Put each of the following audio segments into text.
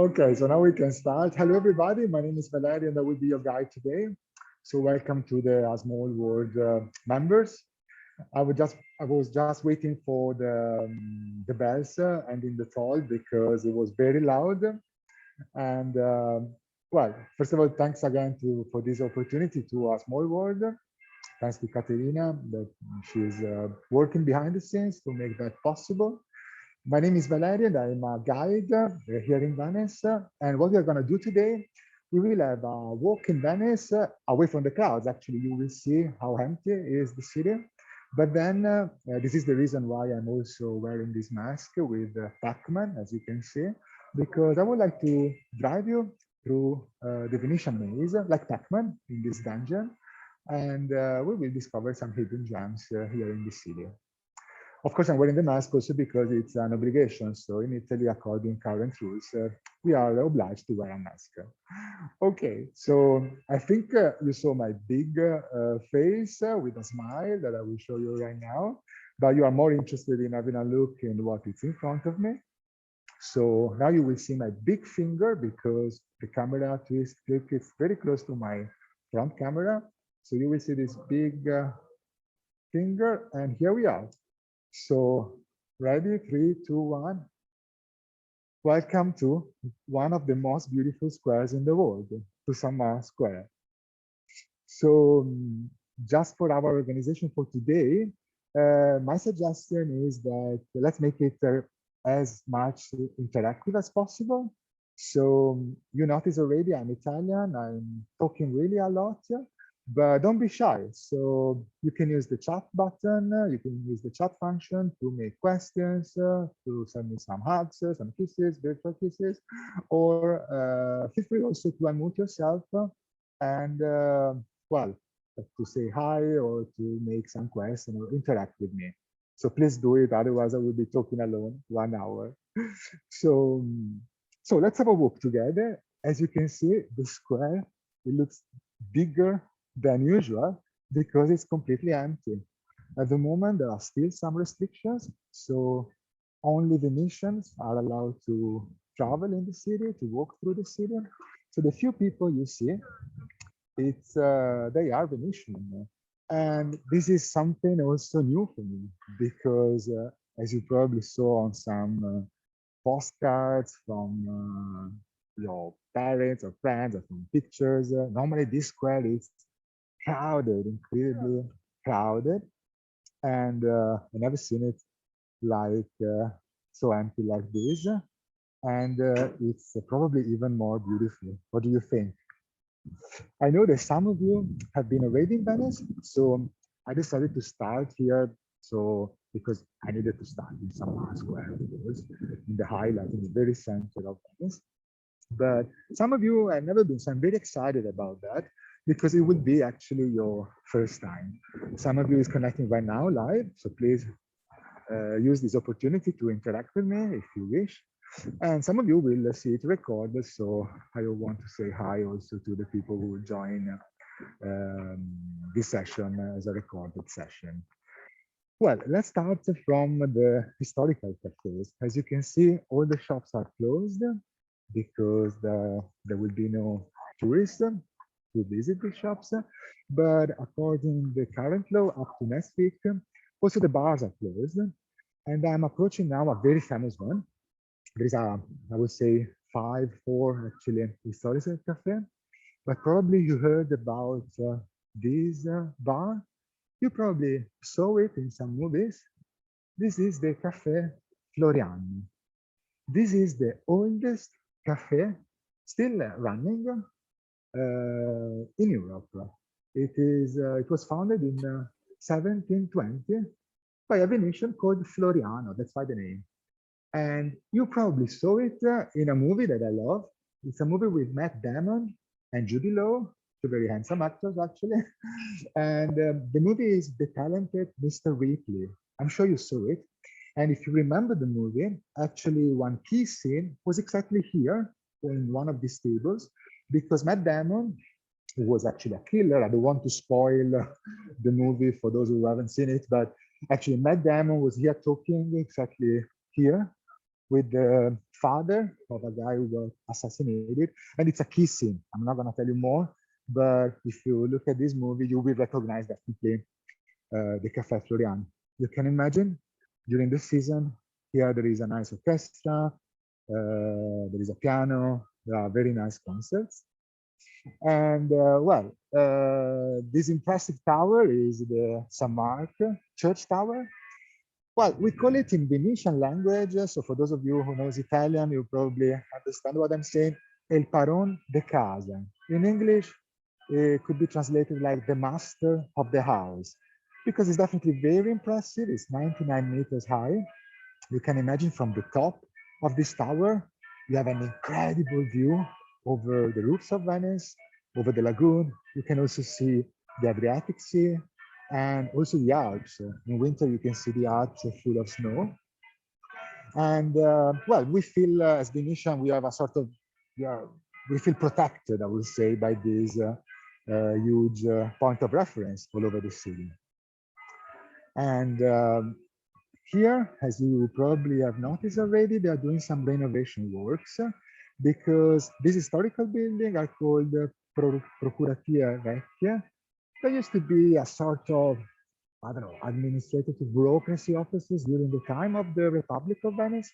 Okay, so now we can start. Hello, everybody. My name is Valerio, and I will be your guide today. So welcome to the A Small World members. I was just waiting for the bells and in the toll because it was very loud. And well, first of all, thanks again for this opportunity to A Small World. Thanks to Caterina that she's working behind the scenes to make that possible. My name is Valerio and I'm a guide here in Venice. And what we are going to do today, we will have a walk in Venice away from the crowds. Actually, you will see how empty is the city. But then this is the reason why I'm also wearing this mask with Pac-Man, as you can see, because I would like to drive you through the Venetian maze, like Pac-Man in this dungeon. And we will discover some hidden gems here in the city. Of course, I'm wearing the mask also because it's an obligation. So in Italy, according to current rules, we are obliged to wear a mask. Okay, so I think you saw my big face with a smile that I will show you right now, but you are more interested in having a look in what is in front of me. So now you will see my big finger because the camera twist clip is very close to my front camera. So you will see this big finger, and here we are. So ready, 3, 2, 1. Welcome to one of the most beautiful squares in the world, to St.Marks Square. So just for our organization for today, my suggestion is that let's make it as much interactive as possible. So you notice already I'm Italian, I'm talking really a lot. But don't be shy. So you can use the chat button, you can use the chat function to make questions, to send me some hugs, some kisses, virtual kisses, or feel free also to unmute yourself and, well, to say hi or to make some questions or interact with me. So please do it, otherwise I will be talking alone 1 hour. So let's have a walk together. As you can see, the square, it looks bigger than usual because it's completely empty. At the moment, there are still some restrictions, so only Venetians are allowed to travel in the city, to walk through the city. So the few people you see, it's they are Venetian. And this is something also new for me because as you probably saw on some postcards from your parents or friends or from pictures, normally this square is crowded, incredibly crowded, and I never seen it like so empty like this. And it's probably even more beautiful. What do you think? I know that some of you have been already in Venice, so I decided to start here. So because I needed to start in St.Marks Square, of course, in the highlight, in the very center of Venice. But some of you have never been, so I'm very excited about that because it will be actually your first time. Some of you is connecting right now live, so please use this opportunity to interact with me if you wish. And some of you will see it recorded, so I want to say hi also to the people who will join this session as a recorded session. Well, let's start from the historical cafes. As you can see, all the shops are closed because there will be no tourists to visit the shops. But according to the current law, up to next week, also the bars are closed. And I'm approaching now a very famous one. There is a, I would say, 4 actually historical cafe. But probably you heard about this bar. You probably saw it in some movies. This is the Cafe Floriano. This is the oldest cafe still running in Europe. It was founded in 1720 by a Venetian called Floriano. That's why the name. And you probably saw it in a movie that I love. It's a movie with Matt Damon and Jude Law, two very handsome actors actually. And the movie is The Talented Mr. Ripley. I'm sure you saw it. And if you remember the movie, actually one key scene was exactly here in one of these tables, because Matt Damon, who was actually a killer, I don't want to spoil the movie for those who haven't seen it, but actually Matt Damon was here talking exactly here with the father of a guy who got assassinated, and it's a key scene. I'm not going to tell you more, but if you look at this movie, you will recognize definitely the Café Florian. You can imagine during the season, here there is a nice orchestra, there is a piano, there are very nice concerts. And this impressive tower is the St.Marks church tower. Well, we call it in Venetian language. So for those of you who knows Italian, you probably understand what I'm saying. El Paron de Casa. In English, it could be translated like the master of the house, because it's definitely very impressive. It's 99 meters high. You can imagine from the top of this tower, you have an incredible view over the roofs of Venice, over the lagoon. You can also see the Adriatic Sea and also the Alps. In winter, you can see the Alps full of snow. And well, we feel as Venetian, we have a sort of, we feel protected, I would say, by this huge point of reference all over the city. And here, as you probably have noticed already, they are doing some renovation works because these historical buildings are called Procuratia Vecchia. There used to be a sort of, I don't know, administrative bureaucracy offices during the time of the Republic of Venice.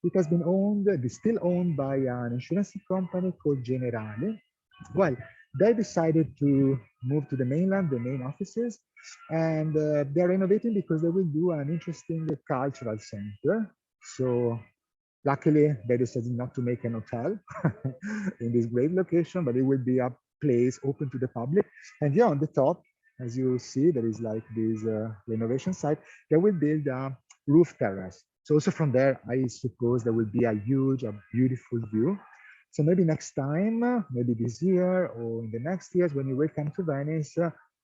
It has been owned, it's still owned by an insurance company called Generale. Well, they decided to move to the mainland, the main offices, and they're renovating because they will do an interesting cultural center. So luckily, they decided not to make an hotel in this great location, but it will be a place open to the public. And here on the top, as you see, there is like this renovation site. They will build a roof terrace. So also from there, I suppose there will be a huge, a beautiful view. So maybe next time, maybe this year or in the next years, when you will come to Venice,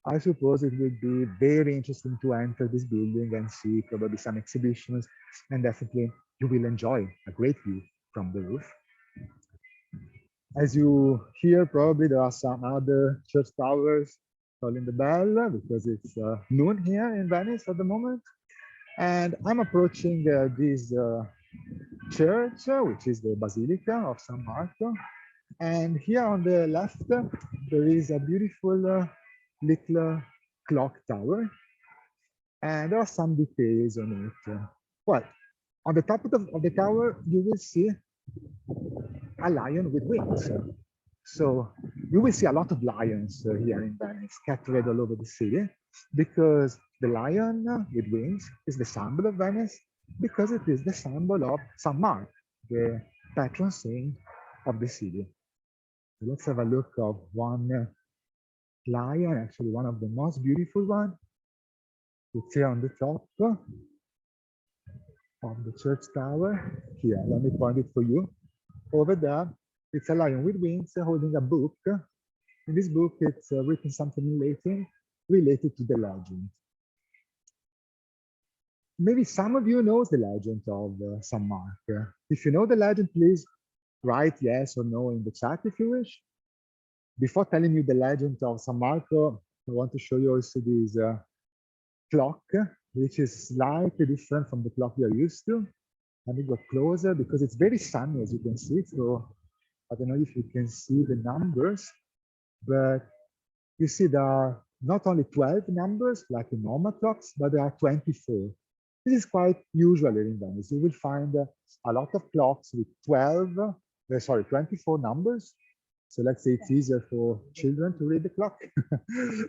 I suppose it will be very interesting to enter this building and see probably some exhibitions, and definitely you will enjoy a great view from the roof. As you hear, probably there are some other church towers calling the bell because it's noon here in Venice at the moment. And I'm approaching this church, which is the Basilica of San Marco. And here on the left, there is a beautiful little clock tower. And there are some details on it. Well, on the top of the tower, you will see a lion with wings. So you will see a lot of lions here in Venice, scattered all over the city, because the lion with wings is the symbol of Venice, because it is the symbol of St. Mark, the patron saint of the city. So let's have a look of one lion, actually one of the most beautiful ones. It's here on the top of the church tower. Here, let me point it for you. Over there, it's a lion with wings holding a book. In this book, it's written something in Latin related to the legend. Maybe some of you knows the legend of St. Mark. If you know the legend, please write yes or no in the chat if you wish. Before telling you the legend of San Marco, I want to show you also this clock, which is slightly different from the clock we are used to. Let me go closer because it's very sunny, as you can see. So I don't know if you can see the numbers, but you see there are not only 12 numbers like in normal clocks, but there are 24. This is quite usual in Venice. You will find a lot of clocks with 24 numbers. So let's say it's easier for children to read the clock,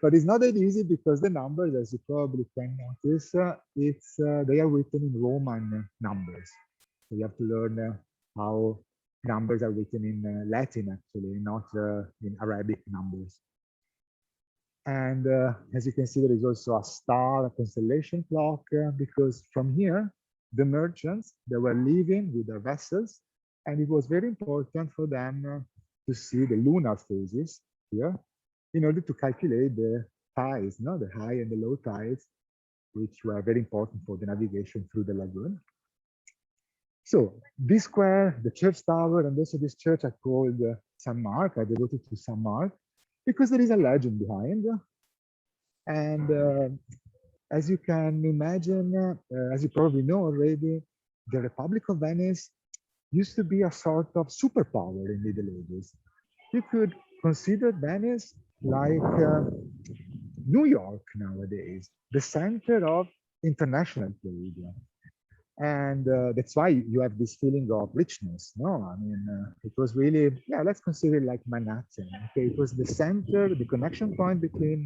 but it's not that easy because the numbers, as you probably can notice, they are written in Roman numbers. So you have to learn how numbers are written in Latin, actually, not in Arabic numbers. And as you can see, there is also a star, a constellation clock, because from here, the merchants, they were leaving with their vessels, and it was very important for them to see the lunar phases here in order to calculate the tides, the high and the low tides, which were very important for the navigation through the lagoon. So this square, the church tower, and also this church are called St. Mark, are devoted to St. Mark, because there is a legend behind. And as you can imagine, as you probably know already, the Republic of Venice used to be a sort of superpower in Middle Ages. You could consider Venice like New York nowadays, the center of international trade. And that's why you have this feeling of richness. No, I mean, it was really, yeah, let's consider it like Manhattan. Okay, it was the center, the connection point between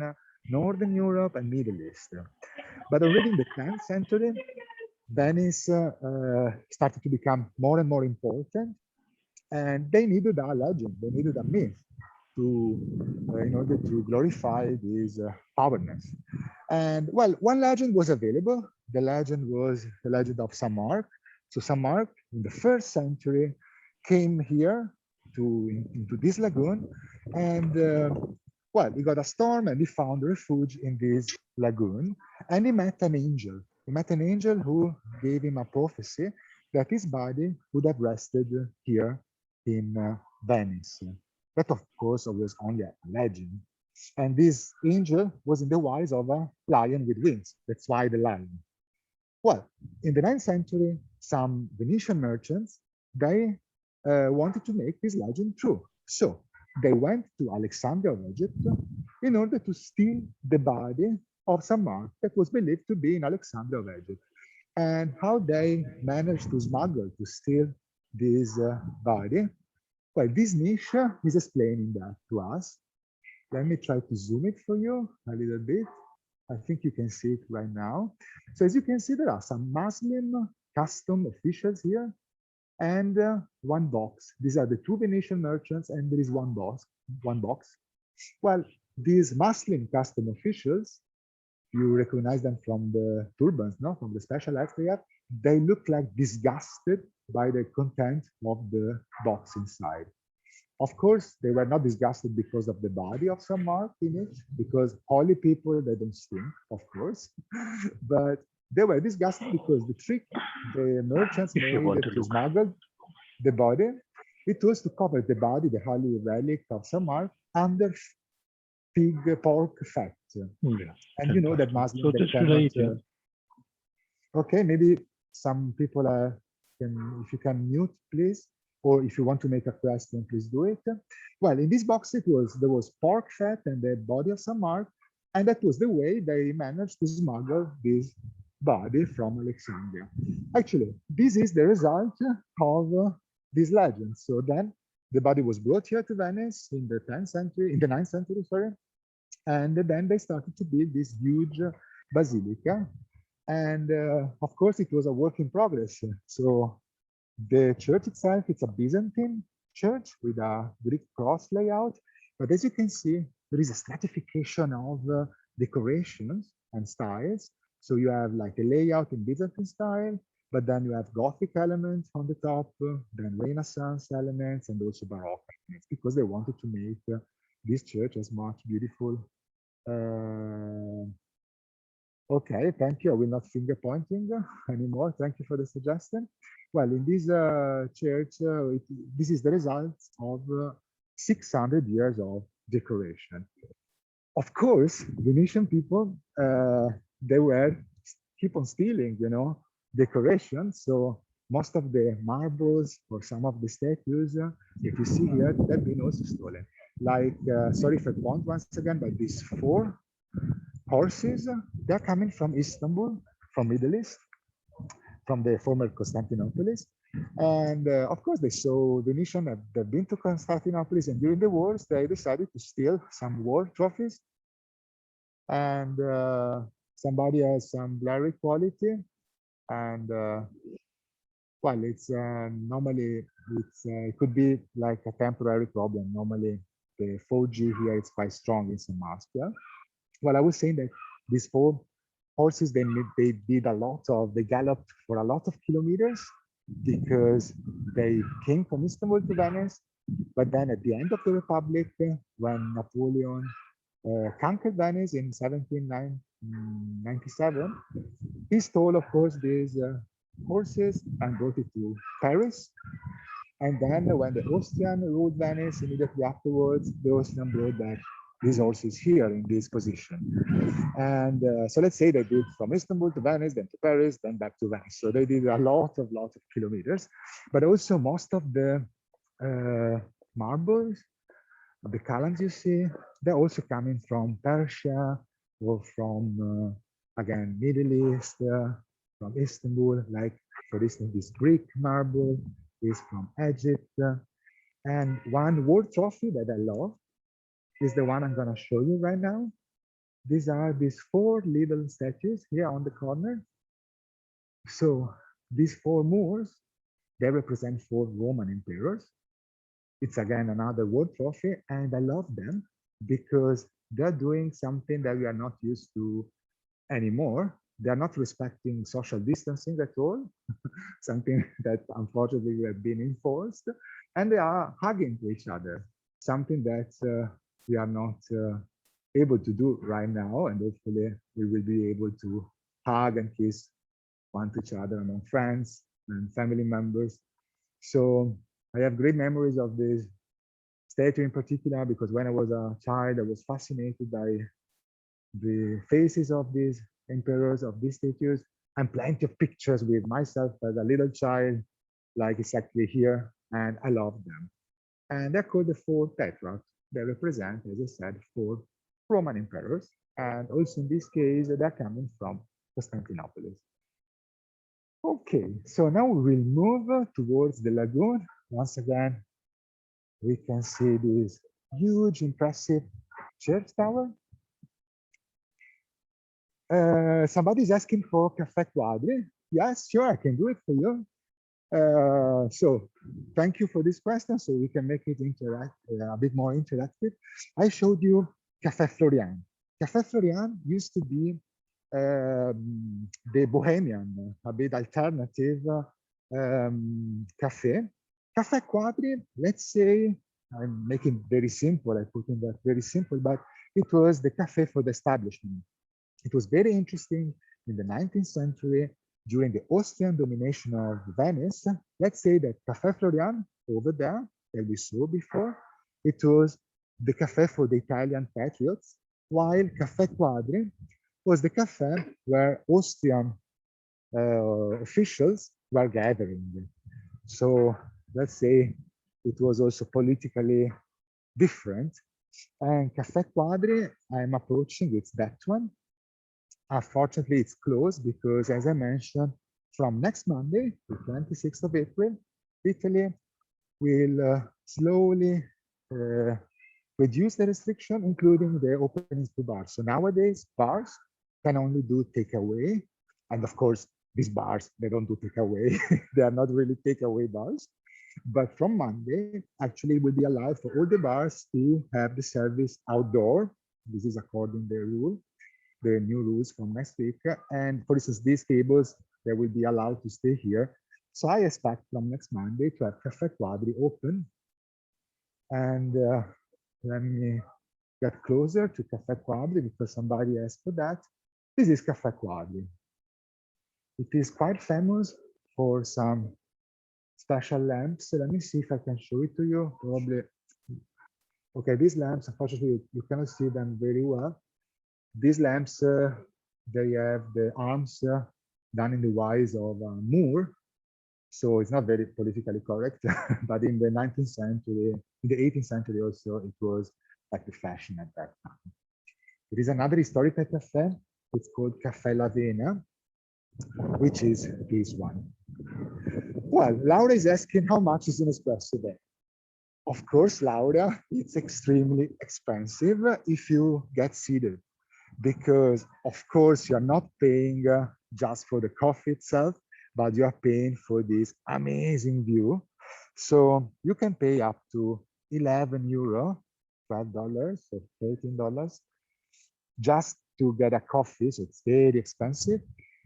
Northern Europe and Middle East. But already in the 10th century, Venice started to become more and more important, and they needed a legend, they needed a myth to, in order to glorify this powerness. And well, one legend was available. The legend was the legend of St.Marks. So St.Marks in the first century came here into this lagoon, and well, he got a storm and he found refuge in this lagoon, and he met an angel. He met an angel who gave him a prophecy that his body would have rested here in Venice. That, of course, was only a legend. And this angel was in the wise of a lion with wings. That's why the lion. Well, in the 9th century, some Venetian merchants, they wanted to make this legend true. So they went to Alexandria of Egypt in order to steal the body of St.Marks that was believed to be in Alexandria of Egypt. And how they managed to smuggle, to steal this body. Well, this niche is explaining that to us. Let me try to zoom it for you a little bit. I think you can see it right now. So as you can see, there are some Muslim custom officials here and one box. These are the two Venetian merchants, and there is one box. Well, these Muslim custom officials, you recognize them from the turbans, no? From the special hats they have. They look like disgusted by the content of the box inside. Of course, they were not disgusted because of the body of St.Marks in it, because holy people, they don't stink, of course. But they were disgusted because the trick the merchants made to smuggle the body, it was to cover the body, the holy relic of St.Marks, under pig pork fat. Yeah, and you know that Muslims, so they cannot, okay, maybe some people if you can mute, please, or if you want to make a question, please do it. Well, in this box, there was pork fat and the body of St.Marks, and that was the way they managed to smuggle this body from Alexandria. Actually, this is the result of this legend. So then the body was brought here to Venice in the 10th century, in the 9th century, sorry, and then they started to build this huge basilica. And of course, it was a work in progress. So the church itself, it's a Byzantine church with a Greek cross layout. But as you can see, there is a stratification of decorations and styles. So you have like a layout in Byzantine style, but then you have Gothic elements on the top, then Renaissance elements, and also Baroque elements, because they wanted to make this church as much beautiful. Okay, thank you. I will not finger pointing anymore. Thank you for the suggestion. Well, in this church, this is the result of 600 years of decoration. Of course, Venetian people, they were keep on stealing, you know, decorations. So most of the marbles or some of the statues that you see here, they've been also stolen. Like, sorry if I point once again, but these 4 horses, they're coming from Istanbul, from Middle East, from the former Constantinople. And of course, they saw Venetian, they've been to Constantinople, and during the wars, they decided to steal some war trophies. And somebody has some blurry quality. And well, it's normally, it could be like a temporary problem. Normally, the 4G here is quite strong in St.Marks. Yeah? Well, I was saying that these 4 horses, they did a lot of, they galloped for a lot of kilometers because they came from Istanbul to Venice. But then at the end of the Republic, when Napoleon conquered Venice in 1797, he stole, of course, these horses and brought it to Paris. And then when the Austrian ruled Venice immediately afterwards, the Austrian brought back this horse is here in this position. And so let's say they did from Istanbul to Venice, then to Paris, then back to Venice. So they did a lot of kilometers, but also most of the marbles, the columns you see, they're also coming from Persia or from, again, Middle East, from Istanbul, like for instance, this Greek marble is from Egypt. And one world trophy that I love is the one I'm going to show you right now. These are these 4 little statues here on the corner. So these 4 Moors, they represent 4 Roman emperors. It's again another world trophy, and I love them because they're doing something that we are not used to anymore. They're not respecting social distancing at all, something that unfortunately we have been enforced, and they are hugging to each other, something that we are not able to do right now, and hopefully we will be able to hug and kiss one to each other among friends and family members. So I have great memories of this statue in particular, because when I was a child, I was fascinated by the faces of these emperors, of these statues, and plenty of pictures with myself as a little child, like exactly here, and I love them. And they're called the 4 tetrarchs. They represent, as I said, 4 Roman emperors, and also in this case, they're coming from Constantinople. Okay, so now we will move towards the lagoon. Once again, we can see this huge, impressive church tower. Somebody's asking for Caffè Quadri. Yes, sure, I can do it for you. So thank you for this question, so we can make it a bit more interactive. I showed you Caffè Florian. Caffè Florian used to be the Bohemian, a bit alternative cafe. Caffè Quadri, let's say, I'm making very simple, I put in that very simple, but it was the cafe for the establishment. It was very interesting in the 19th century, during the Austrian domination of Venice. Let's say that Caffè Florian over there, that we saw before, it was the cafe for the Italian patriots, while Caffè Quadri was the cafe where Austrian officials were gathering. So let's say it was also politically different. And Caffè Quadri, I'm approaching, it's that one. Unfortunately, it's closed because, as I mentioned, from next Monday, the 26th of April, Italy will slowly reduce the restriction, including the openings to bars. So nowadays, bars can only do takeaway. And of course, these bars, they don't do takeaway. They are not really takeaway bars. But from Monday, actually, it will be allowed for all the bars to have the service outdoor. This is according to the new rules from next week. And for instance, these tables, they will be allowed to stay here. So I expect from next Monday to have Caffè Quadri open. And let me get closer to Caffè Quadri because somebody asked for that. This is Caffè Quadri. It is quite famous for some special lamps. So let me see if I can show it to you. Probably. Okay, these lamps, unfortunately, you cannot see them very well. These lamps, they have the arms done in the wise of a Moor. So it's not very politically correct, but in the 19th century, in the 18th century also, it was like the fashion at that time. There is another historical cafe. It's called Caffè Lavena, which is this one. Well, Laura is asking how much is an espresso there? Of course, Laura, it's extremely expensive if you get seated, because of course you're not paying just for the coffee itself, but you are paying for this amazing view. So you can pay up to 11 euro, $12, or $13 just to get a coffee. So it's very expensive.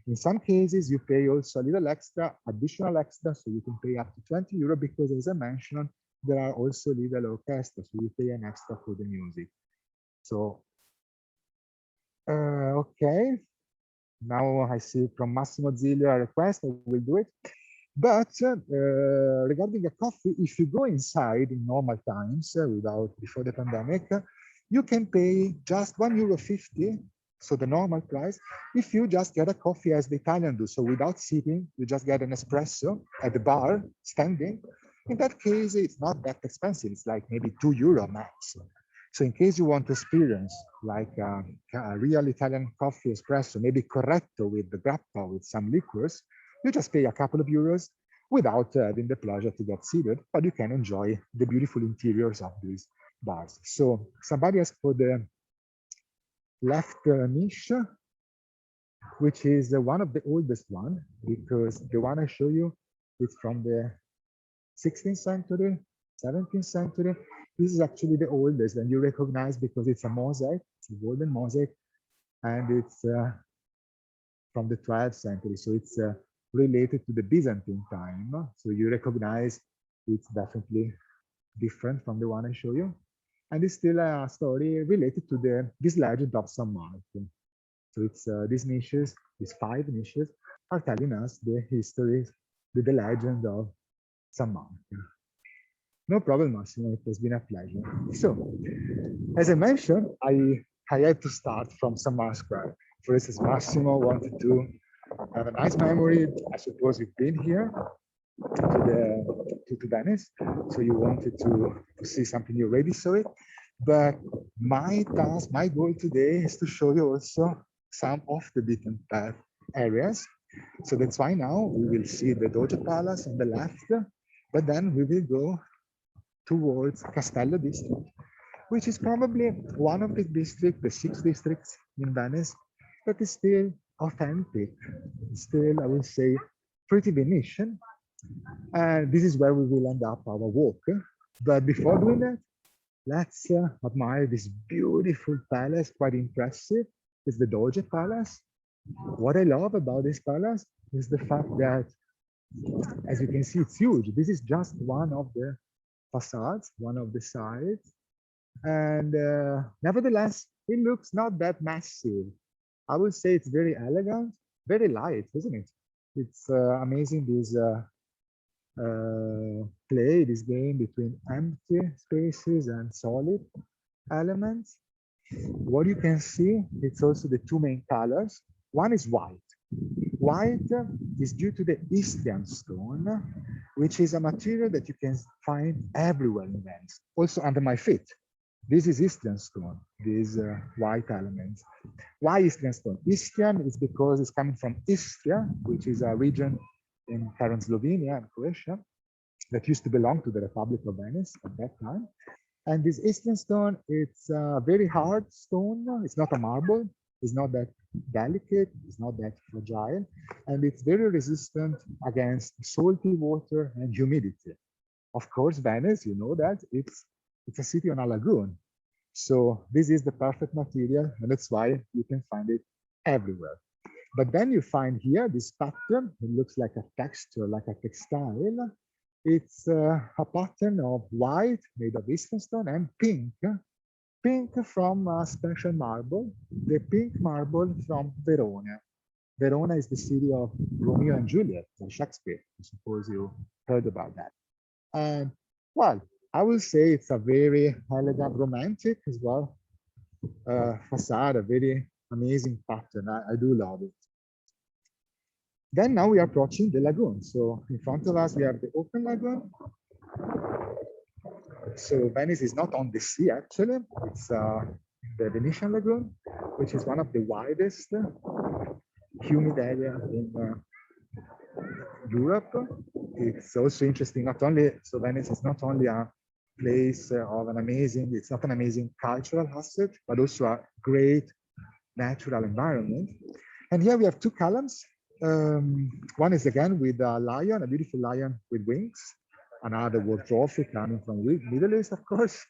In some cases, you pay also a little extra, additional extra, so you can pay up to 20 euro because, as I mentioned, there are also little orchestras, so you pay an extra for the music. So, okay. Now I see from Massimo Zilio a request, I will do it. But regarding a coffee, if you go inside in normal times, before the pandemic, you can pay just €1.50, so the normal price, if you just get a coffee as the Italian do. So without sitting, you just get an espresso at the bar, standing. In that case, it's not that expensive. It's like maybe €2 max. So in case you want to experience like a real Italian coffee espresso, maybe corretto with the grappa, with some liqueurs, you just pay a couple of euros without having the pleasure to get seated, but you can enjoy the beautiful interiors of these bars. So somebody asked for the left niche, which is one of the oldest one, because the one I show you is from the 16th century, 17th century. This is actually the oldest, and you recognize because it's a mosaic, it's a golden mosaic, and it's from the 12th century. So it's related to the Byzantine time. So you recognize it's definitely different from the one I show you. And it's still a story related to this legend of St.Marks. So it's these niches, these 5 niches, are telling us the history, the legend of St.Marks. No problem, Massimo. It has been a pleasure. So, as I mentioned, I had to start from St.Marks Square. For instance, Massimo wanted to have a nice memory. I suppose you've been here to Venice, so you wanted to see something you already saw it. But my task, my goal today is to show you also some of the beaten path areas. So that's why now we will see the Doge Palace on the left, but then we will go towards Castello district, which is probably one of the districts, the 6 districts in Venice, that is still authentic, still, I would say, pretty Venetian. And this is where we will end up our walk. But before doing that, let's admire this beautiful palace, quite impressive. It's the Doge Palace. What I love about this palace is the fact that, as you can see, it's huge. This is just one of the facades, one of the sides. And nevertheless, it looks not that massive. I would say it's very elegant, very light, isn't it? It's amazing this this game between empty spaces and solid elements. What you can see, it's also the 2 main colors. One is white. White is due to the Istrian stone, which is a material that you can find everywhere in Venice, also under my feet. This is Istrian stone, these white elements. Why Istrian stone? Istrian is because it's coming from Istria, which is a region in current Slovenia and Croatia that used to belong to the Republic of Venice at that time. And this Istrian stone, it's a very hard stone. It's not a marble. It's not that delicate. It's not that fragile. And it's very resistant against salty water and humidity. Of course, Venice, you know that, it's a city on a lagoon. So this is the perfect material, and that's why you can find it everywhere. But then you find here this pattern. It looks like a texture, like a textile. It's a pattern of white made of Eastern stone and pink. Pink from a special marble, the pink marble from Verona. Verona is the city of Romeo and Juliet, Shakespeare. I suppose you heard about that. And well, I will say it's a very elegant, romantic as well facade, a very amazing pattern. I do love it. Then now we are approaching the lagoon. So in front of us, we have the open lagoon. So Venice is not on the sea, actually. It's the Venetian lagoon, which is one of the widest humid area in Europe. It's also interesting, not only, so Venice is not only a place of an amazing, it's not an amazing cultural asset, but also a great natural environment. And here we have 2 columns. One is again with a lion, a beautiful lion with wings, another world trophy coming from Middle East, of course.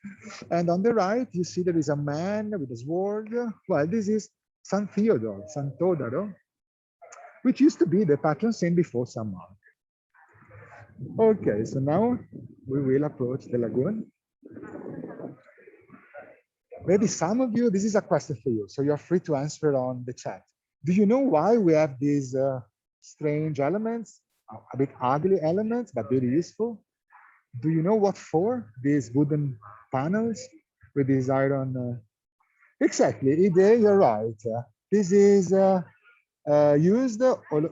And on the right, you see there is a man with a sword. Well, this is San Theodore, San Todaro, which used to be the patron saint before St.Marks. Okay, so now we will approach the lagoon. Maybe some of you, this is a question for you, so you're free to answer on the chat. Do you know why we have these strange elements, a bit ugly elements, but very useful? Do you know what for? These wooden panels with these iron Exactly, Ide, you're right. This is used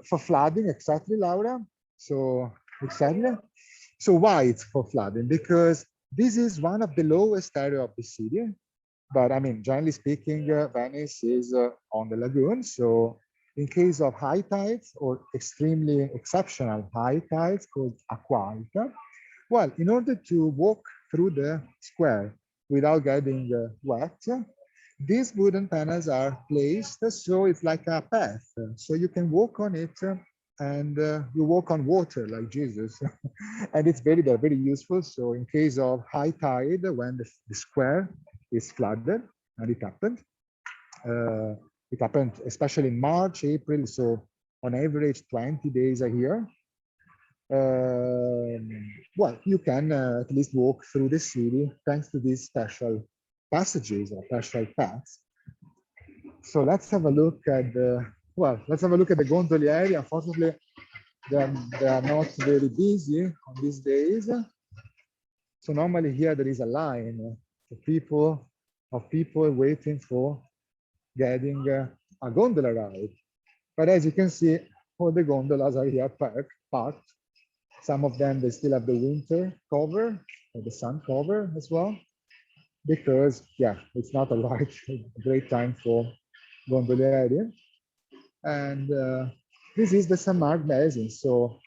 for flooding, exactly, Laura. So, exactly. So why it's for flooding? Because this is one of the lowest area of the city. But I mean, generally speaking, Venice is on the lagoon. So in case of high tides or extremely exceptional high tides called acqua alta, well, in order to walk through the square without getting wet, these wooden panels are placed so it's like a path. So you can walk on it and you walk on water like Jesus. And it's they're very useful. So in case of high tide, when the square is flooded, and uh, it happened especially in March, April. So on average, 20 days a year. Well, you can at least walk through the city thanks to these special passages or special paths. So let's have a look at the, well, let's have a look at the gondolieri. Unfortunately, they are not very busy on these days. So normally here there is a line of people waiting for getting a gondola ride. But as you can see, all the gondolas are here parked. Some of them, they still have the winter cover or the sun cover as well, because yeah, it's not a great time for gondolieri. And this is the St.Marks basin. So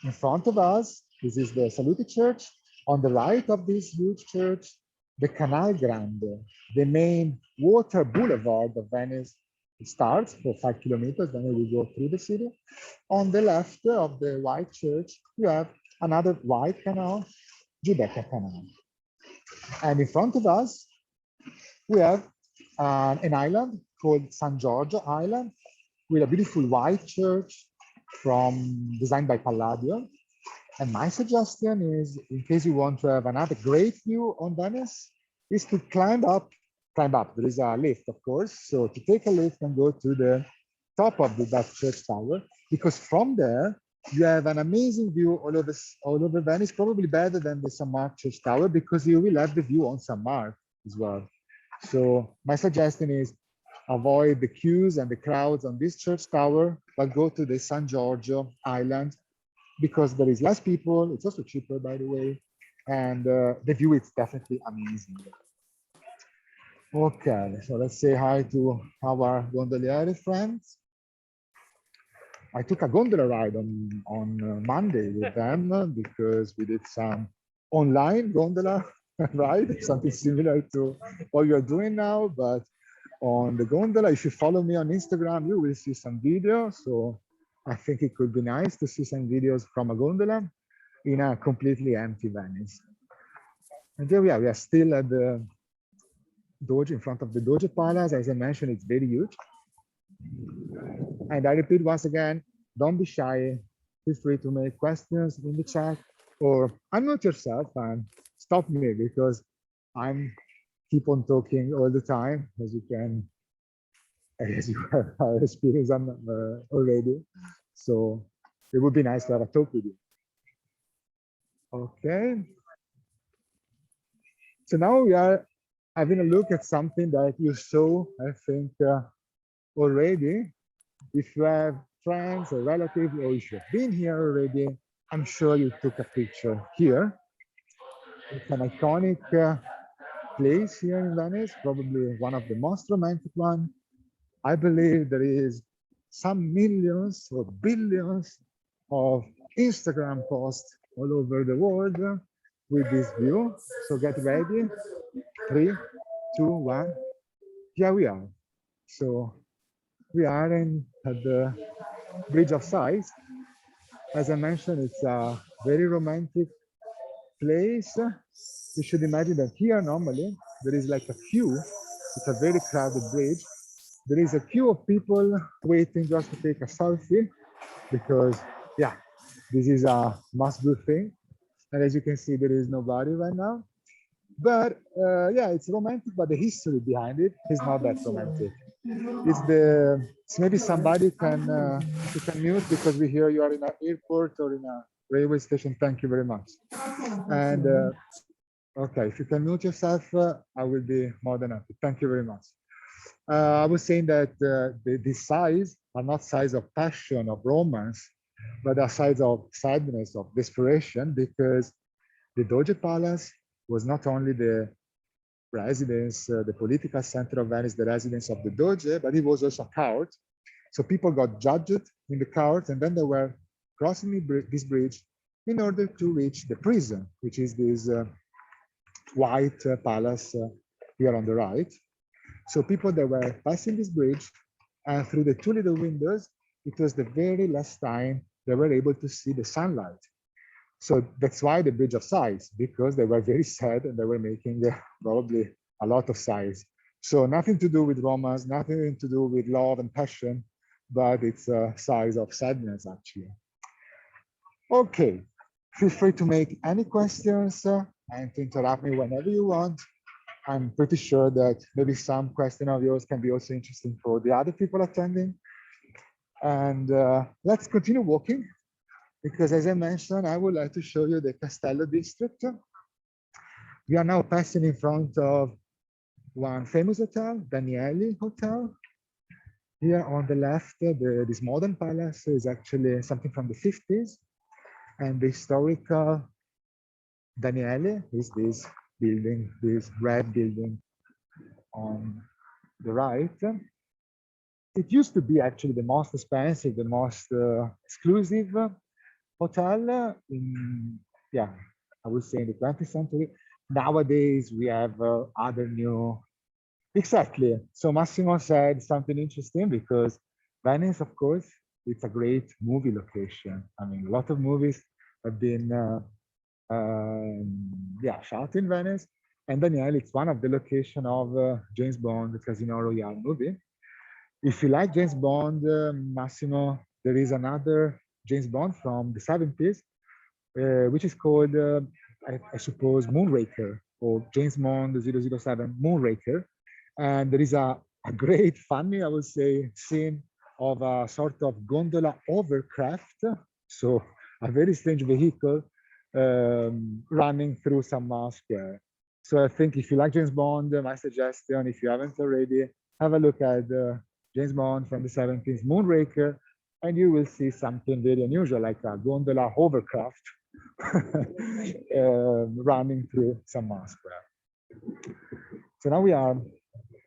in front of us, this is the Salute Church. On the right of this huge church, the Canal Grande, the main water boulevard of Venice. It starts for 5 kilometers, then we go through the city. On the left of the white church, you have another white canal, Giudecca Canal. And in front of us, we have an island called San Giorgio Island with a beautiful white church designed by Palladio. And my suggestion is, in case you want to have another great view on Venice, is to climb up. There is a lift, of course. So to take a lift and go to the top of that church tower, because from there, you have an amazing view all over Venice, probably better than the St.Marks Church Tower, because you will have the view on St.Marks as well. So my suggestion is avoid the queues and the crowds on this church tower, but go to the San Giorgio Island, because there is less people. It's also cheaper, by the way. And the view is definitely amazing. Okay, so let's say hi to our gondolieri friends. I took a gondola ride on Monday with them because we did some online gondola ride, something similar to what you're doing now, but on the gondola. If you follow me on Instagram, you will see some videos. So I think it could be nice to see some videos from a gondola in a completely empty Venice. And there we are still at the Doge, in front of the Doge Palace. As I mentioned, it's very huge. And I repeat once again, don't be shy. Feel free to make questions in the chat or unmute yourself and stop me, because I'm keep on talking all the time, as you can, as you have experienced already. So it would be nice to have a talk with you. Okay. So now we are having a look at something that you saw, I think, already. If you have friends or relatives, or if you've been here already, I'm sure you took a picture here. It's an iconic place here in Venice, probably one of the most romantic ones. I believe there is some millions or billions of Instagram posts all over the world with this view. So get ready. 3, 2, 1. Here we are. So we are at the Bridge of Sighs. As I mentioned, it's a very romantic place. You should imagine that here normally there is like a queue. It's a very crowded bridge. There is a queue of people waiting just to take a selfie, because yeah, this is a must-do thing. And as you can see, there is nobody right now. But yeah, it's romantic, but the history behind it is not that romantic. It's maybe somebody can, if you can mute, because we hear you are in an airport or in a railway station. Thank you very much. And okay, if you can mute yourself, I will be more than happy. Thank you very much. I was saying that the sighs are not sighs of passion, of romance, but are sighs of sadness, of desperation, because the Doge Palace was not only the residence, the political center of Venice, the residence of the Doge, but it was also a court. So people got judged in the court, and then they were crossing this bridge in order to reach the prison, which is this white palace here on the right. So people that were passing this bridge and through the two little windows, it was the very last time they were able to see the sunlight. So that's why the bridge of sighs, because they were very sad and they were making probably a lot of sighs. So nothing to do with romance, nothing to do with love and passion, but it's sighs of sadness actually. Okay, feel free to make any questions and to interrupt me whenever you want. I'm pretty sure that maybe some question of yours can be also interesting for the other people attending. And let's continue walking, because as I mentioned, I would like to show you the Castello district. We are now passing in front of one famous hotel, Danieli Hotel. Here on the left, this modern palace is actually something from the 50s. And the historical Daniele is this building, this red building on the right. It used to be actually the most expensive, the most exclusive hotel in, yeah, I would say in the 20th century. Nowadays, we have other new, exactly. So Massimo said something interesting, because Venice, of course, it's a great movie location. I mean, a lot of movies have been shot in Venice, and Daniel, it's one of the location of James Bond, the Casino Royale movie. If you like James Bond, Massimo, there is another James Bond from the 70s, which is called, I suppose, Moonraker, or James Bond 007 Moonraker. And there is a great, funny, I would say, scene of a sort of gondola overcraft. So a very strange vehicle running through St.Marks Square. So I think if you like James Bond, my suggestion, if you haven't already, have a look at James Bond from the 70s, Moonraker, and you will see something very unusual, like a gondola hovercraft running through St.Marks Square. So now we are,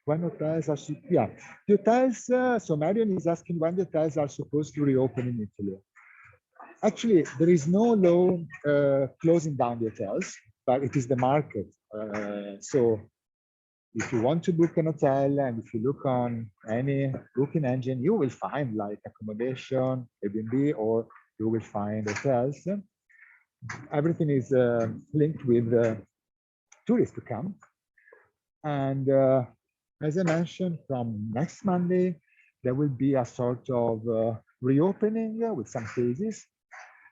when hotels are, the hotels, so Marion is asking when the hotels are supposed to reopen in Italy. Actually, there is no law closing down the hotels, but it is the market. So if you want to book an hotel, and if you look on any booking engine, you will find like accommodation, Airbnb, or you will find hotels. Everything is linked with tourists to come. And as I mentioned, from next Monday, there will be a sort of reopening with some phases.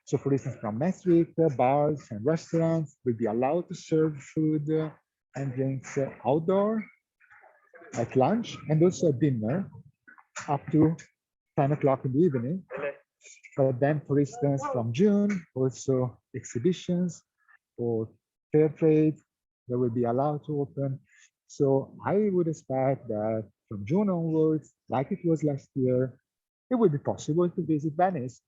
So for instance, from next week, bars and restaurants will be allowed to serve food and drinks outdoor at lunch, and also at dinner up to 10 o'clock in the evening. But then, for instance, from June, also exhibitions or fair trade, they will be allowed to open. So I would expect that from June onwards, like it was last year, it will be possible to visit Venice.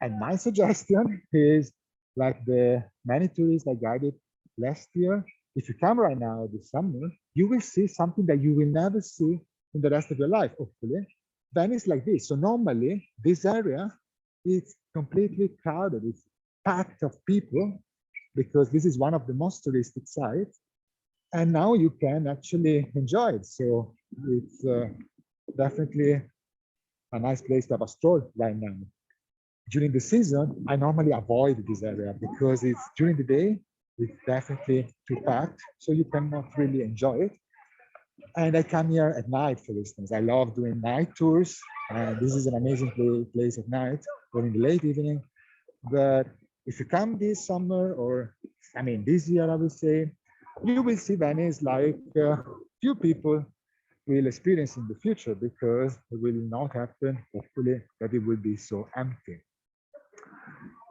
And my suggestion is, like the many tourists I guided last year, if you come right now this summer, you will see something that you will never see in the rest of your life, hopefully. Venice like this. So normally, this area is completely crowded. It's packed of people, because this is one of the most touristic sites. And now you can actually enjoy it. So it's definitely a nice place to have a stroll right now. During the season, I normally avoid this area, because it's during the day, it's definitely too packed, so you cannot really enjoy it. And I come here at night, for instance. I love doing night tours, and this is an amazing place at night or in the late evening. But if you come this summer, or I mean this year, I would say, you will see Venice like few people will experience in the future, because it will not happen, hopefully, that it will be so empty.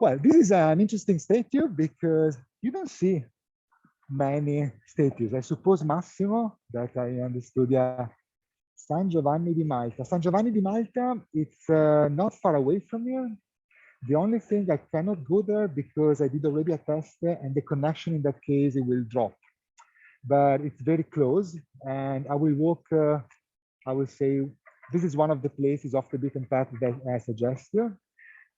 Well, this is an interesting statue, because you don't see many statues. I suppose Massimo, that I understood, yeah, San Giovanni di Malta. San Giovanni di Malta, it's not far away from here. The only thing I cannot go there because I did already a test and the connection in that case, it will drop. But it's very close and I will walk, I will say, this is one of the places off the beaten path that I suggest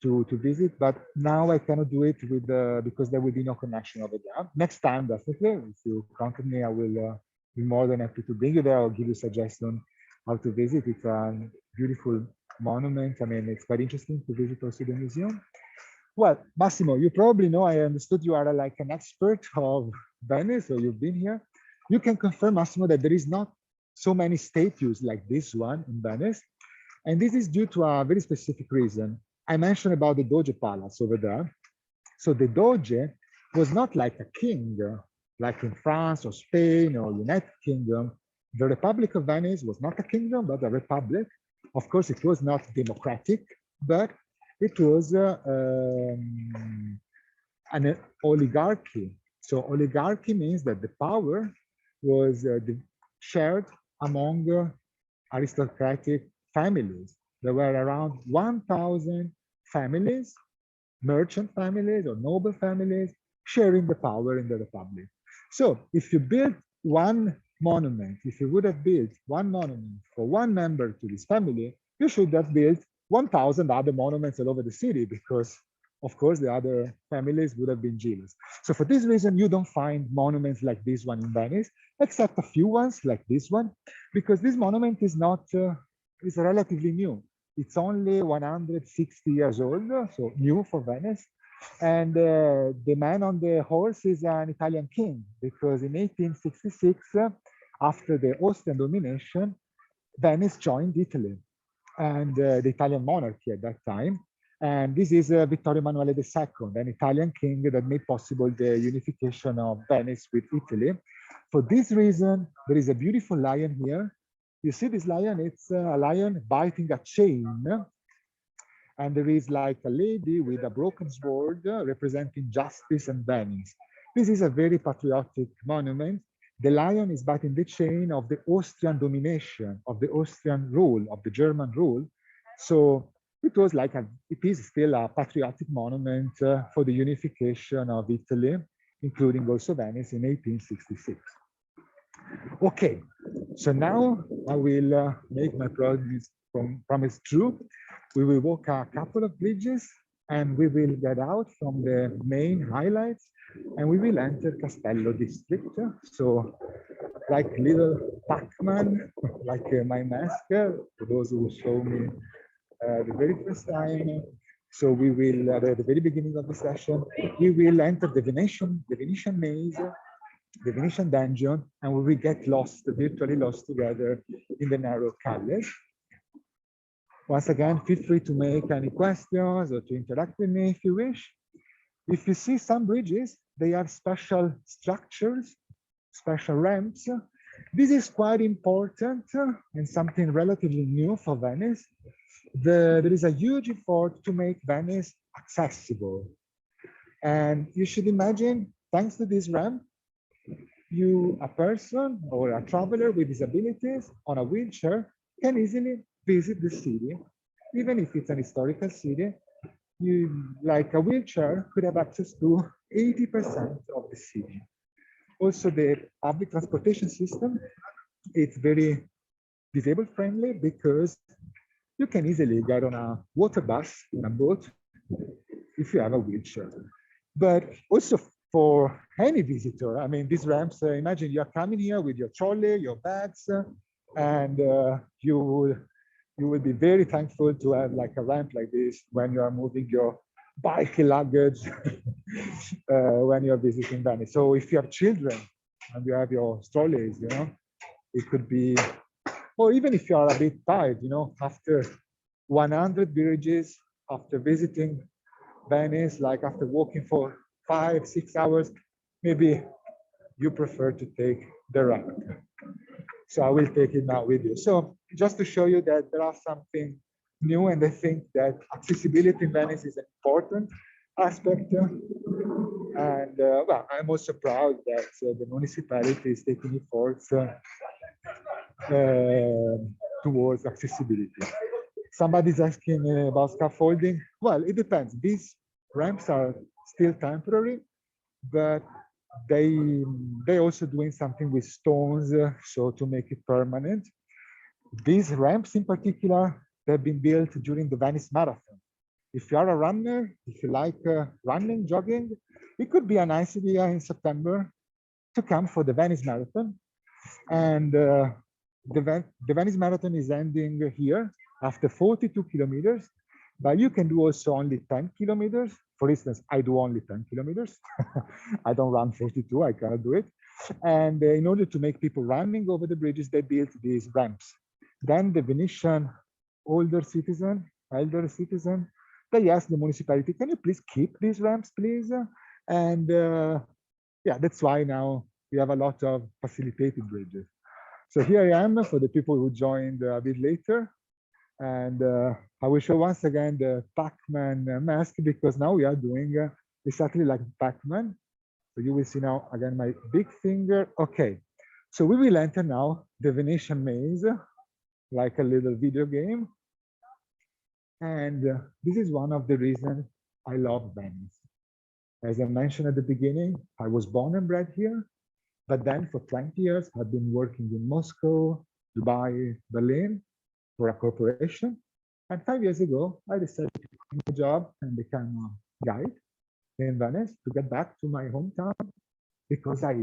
to visit, but now I cannot do it with because there will be no connection over there. Next time, definitely, if you contact me, I will be more than happy to bring you there or give you suggestion how to visit. It's a beautiful monument. I mean, it's quite interesting to visit also the museum. Well, Massimo, you probably know, I understood you are like an expert of Venice, or you've been here. You can confirm, Massimo, that there is not so many statues like this one in Venice. And this is due to a very specific reason. I mentioned about the Doge Palace over there. So the Doge was not like a king, like in France or Spain or United Kingdom. The Republic of Venice was not a kingdom, but a republic. Of course, it was not democratic, but it was an oligarchy. So oligarchy means that the power was shared among aristocratic families. There were around 1,000 families, merchant families or noble families, sharing the power in the republic. So if you build one monument, if you would have built one monument for one member to this family, you should have built 1,000 other monuments all over the city because, of course, the other families would have been jealous. So for this reason, you don't find monuments like this one in Venice, except a few ones like this one, because this monument is not, is relatively new. It's only 160 years old, so new for Venice. And the man on the horse is an Italian king, because in 1866, after the Austrian domination, Venice joined Italy and the Italian monarchy at that time. And this is Vittorio Emanuele II, an Italian king that made possible the unification of Venice with Italy. For this reason, there is a beautiful lion here. You see this lion? It's a lion biting a chain. And there is like a lady with a broken sword representing justice and Venice. This is a very patriotic monument. The lion is biting the chain of the Austrian domination, of the Austrian rule, of the German rule. So it was like it is still a patriotic monument for the unification of Italy, including also Venice in 1866. Okay, so now I will make my promise true. We will walk a couple of bridges and we will get out from the main highlights and we will enter Castello district. So like little Pac-Man, like my mask, for those who saw me the very first time. So we will, at the very beginning of the session, we will enter the Venetian maze, the Venetian dungeon, and we will get lost, virtually lost together in the narrow calles. Once again, feel free to make any questions or to interact with me if you wish. If you see some bridges, they have special structures, special ramps. This is quite important and something relatively new for Venice. There is a huge effort to make Venice accessible. And you should imagine, thanks to this ramp, a person or a traveler with disabilities on a wheelchair can easily visit the city, even if it's an historical city. Like a wheelchair could have access to 80% of the city. Also, the public transportation system, it's very disabled friendly because you can easily get on a water bus, on a boat, if you have a wheelchair. But also for any visitor, I mean, these ramps, imagine you're coming here with your trolley, your bags, and you will be very thankful to have like a ramp like this when you are moving your bulky luggage when you're visiting Venice. So if you have children and you have your trolleys, you know, it could be, or even if you are a bit tired, you know, after 100 bridges, after visiting Venice, like after walking for 5-6 hours, maybe you prefer to take the ramp. So I will take it now with you. So just to show you that there are something new, and I think that accessibility in Venice is an important aspect. And well, I'm also proud that the municipality is taking efforts to towards accessibility. Somebody's asking about scaffolding. Well, it depends. These ramps are still temporary, but they also doing something with stones, so to make it permanent. These ramps in particular, they've been built during the Venice Marathon. If you are a runner, if you like running, jogging, it could be a nice idea in September to come for the Venice Marathon. And the Venice Marathon is ending here after 42 kilometers, but you can do also only 10 kilometers. For instance, I do only 10 kilometers. I don't run 42, I cannot do it. And in order to make people running over the bridges, they built these ramps. Then the Venetian elder citizen, they asked the municipality, can you please keep these ramps, please? And yeah, that's why now we have a lot of facilitated bridges. So here I am for the people who joined a bit later. And I will show once again the Pac-Man mask, because now we are doing exactly like Pac-Man. So you will see now again my big finger. Okay, so we will enter now the Venetian maze, like a little video game. And this is one of the reasons I love Venice. As I mentioned at the beginning, I was born and bred here, but then for 20 years, I've been working in Moscow, Dubai, Berlin for a corporation. And 5 years ago, I decided to quit my job and become a guide in Venice to get back to my hometown, because I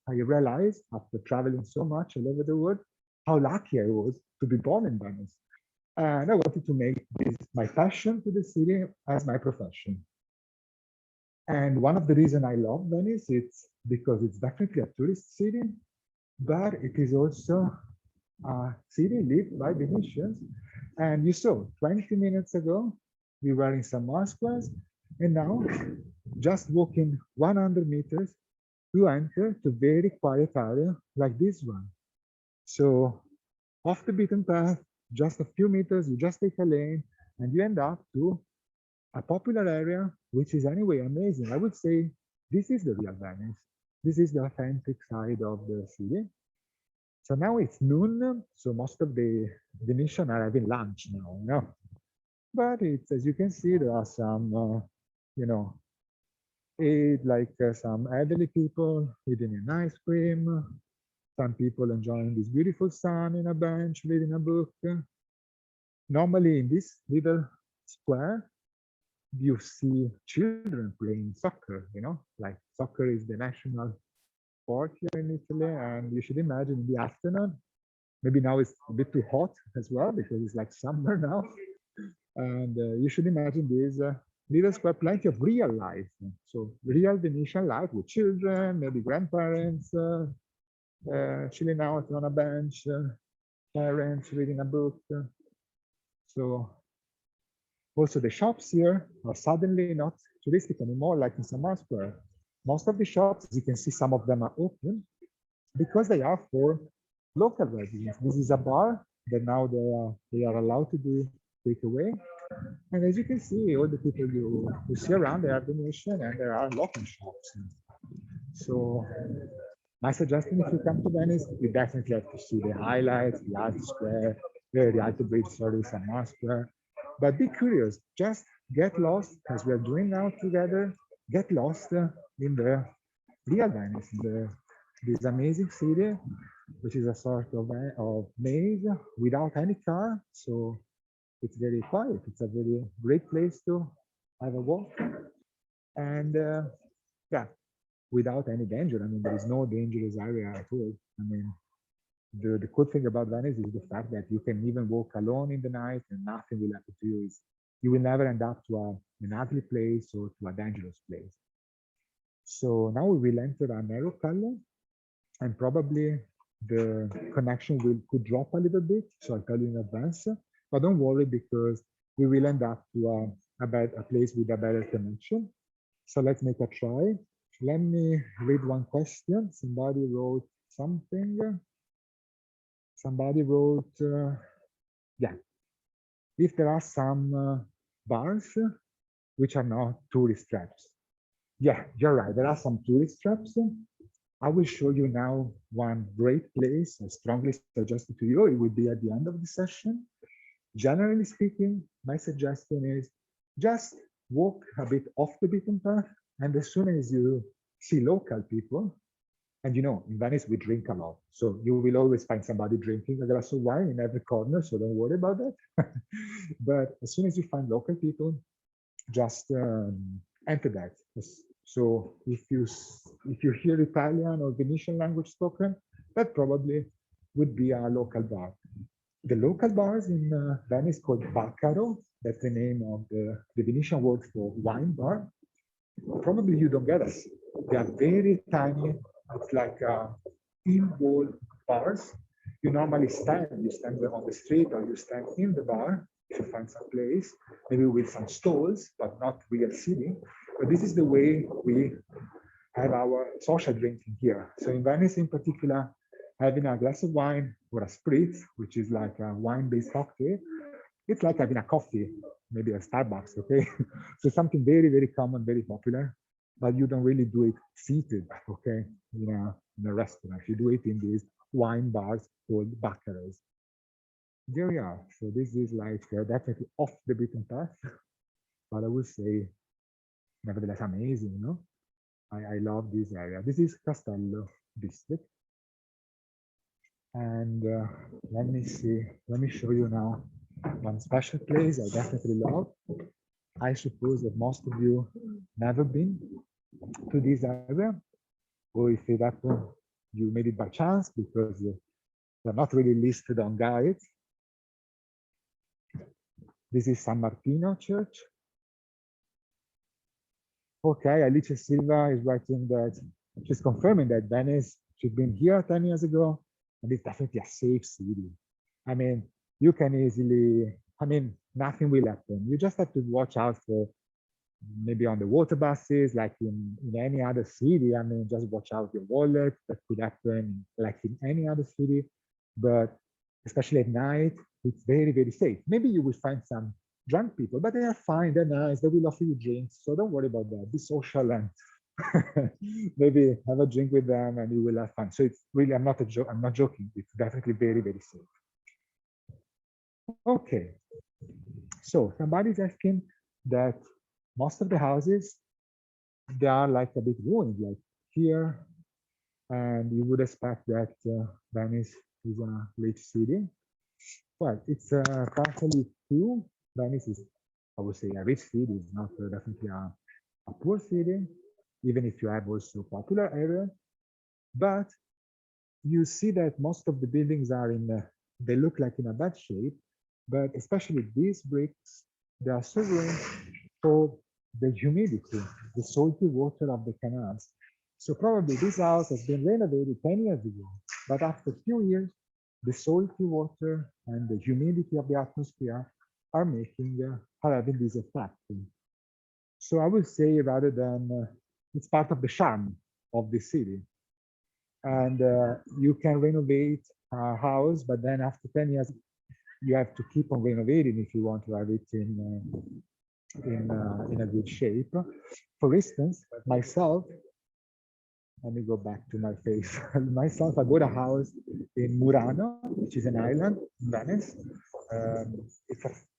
realized after traveling so much all over the world, how lucky I was to be born in Venice. And I wanted to make this my passion to the city as my profession. And one of the reasons I love Venice, it's because it's definitely a tourist city, but it is also a city lived by Venetians. And you saw 20 minutes ago, we were in St.Marks, and now just walking 100 meters, you enter to very quiet area like this one. So off the beaten path, just a few meters, you just take a lane and you end up to a popular area, which is anyway amazing. I would say this is the real Venice. This is the authentic side of the city. So now it's noon, so most of the Venetians are having lunch now, you know. But it's, as you can see, there are some, you know, some elderly people eating an ice cream, some people enjoying this beautiful sun in a bench, reading a book. Normally in this little square, you see children playing soccer, you know, like soccer is the national sport here in Italy. And you should imagine in the afternoon, maybe now it's a bit too hot as well because it's like summer now. And you should imagine this little square, plenty of real life. So real Venetian life with children, maybe grandparents, chilling out on a bench, parents reading a book. So also the shops here are suddenly not touristic anymore, like in St.Marks Square. Most of the shops, as you can see, some of them are open because they are for local residents. This is a bar that now they are allowed to do takeaway. And as you can see, all the people you see around, they are Venetian and there are local shops. So my suggestion, if you come to Venice, you definitely have to see the highlights, the Art Square, the Alto Bridge, sorry, St.Marks Square. But be curious, just get lost, as we are doing now together, get lost in the real Venice, in this amazing city, which is a sort of maze without any car. So it's very quiet. It's a very great place to have a walk. And yeah, without any danger. I mean, there is no dangerous area at all. I mean, the cool thing about Venice is the fact that you can even walk alone in the night and nothing will happen to you. You will never end up to an ugly place or to a dangerous place. So now we will enter a narrow calle, and probably the connection could drop a little bit. So I'll tell you in advance, but don't worry because we will end up to a place with a better connection. So let's make a try. Let me read one question. Somebody wrote something. Somebody wrote, yeah, if there are some bars which are not tourist traps. Yeah, you're right. There are some tourist traps. I will show you now one great place. I strongly suggest it to you. It will be at the end of the session. Generally speaking, my suggestion is just walk a bit off the beaten path. And as soon as you see local people, and you know, in Venice, we drink a lot. So you will always find somebody drinking a glass of wine in every corner. So don't worry about that. But as soon as you find local people, just enter that. So if you hear Italian or Venetian language spoken, that probably would be a local bar. The local bars in Venice called Baccaro. That's the name of the Venetian word for wine bar. Probably you don't get us. They are very tiny. It's like in-wall bars. You normally you stand on the street or you stand in the bar if you find some place, maybe with some stalls, but not real seating. But this is the way we have our social drinking here. So in Venice in particular, having a glass of wine or a spritz, which is like a wine-based cocktail, it's like having a coffee, maybe a Starbucks, okay? So something very, very common, very popular, but you don't really do it seated, okay, in a restaurant. You do it in these wine bars called baccaras. There we are. So this is like definitely off the beaten path, but I would say nevertheless amazing, no? I love this area. This is Castello district. And let me see, let me show you now one special place I definitely love. I suppose that most of you never been to this area, or if it happened, you made it by chance because they're not really listed on guides. This is San Martino Church. Okay, Alice Silva is writing that she's confirming that Venice, she's been here 10 years ago, and it's definitely a safe city. I mean, you can easily, nothing will happen. You just have to watch out for maybe on the water buses, like in any other city. I mean, just watch out your wallet. That could happen like in any other city. But especially at night, it's very, very safe. Maybe you will find some drunk people, but they are fine, they're nice, they will offer you drinks. So don't worry about that. Be social and maybe have a drink with them and you will have fun. So it's really, I'm not joking. It's definitely very, very safe. Okay. So somebody's asking that most of the houses, they are like a bit ruined, like here. And you would expect that Venice is a rich city. Well, it's partially true. Venice is, I would say, a rich city. It's not definitely a poor city, even if you have also popular areas. But you see that most of the buildings are they look like in a bad shape, but especially these bricks, they are so ruined for the humidity, the salty water of the canals. So probably this house has been renovated 10 years ago, but after a few years, the salty water and the humidity of the atmosphere are having this effect. So I would say rather than it's part of the charm of the city. And you can renovate a house, but then after 10 years, you have to keep on renovating if you want to have it in a good shape. For instance, myself, let me go back to my face. Myself, I bought a house in Murano, which is an island in Venice.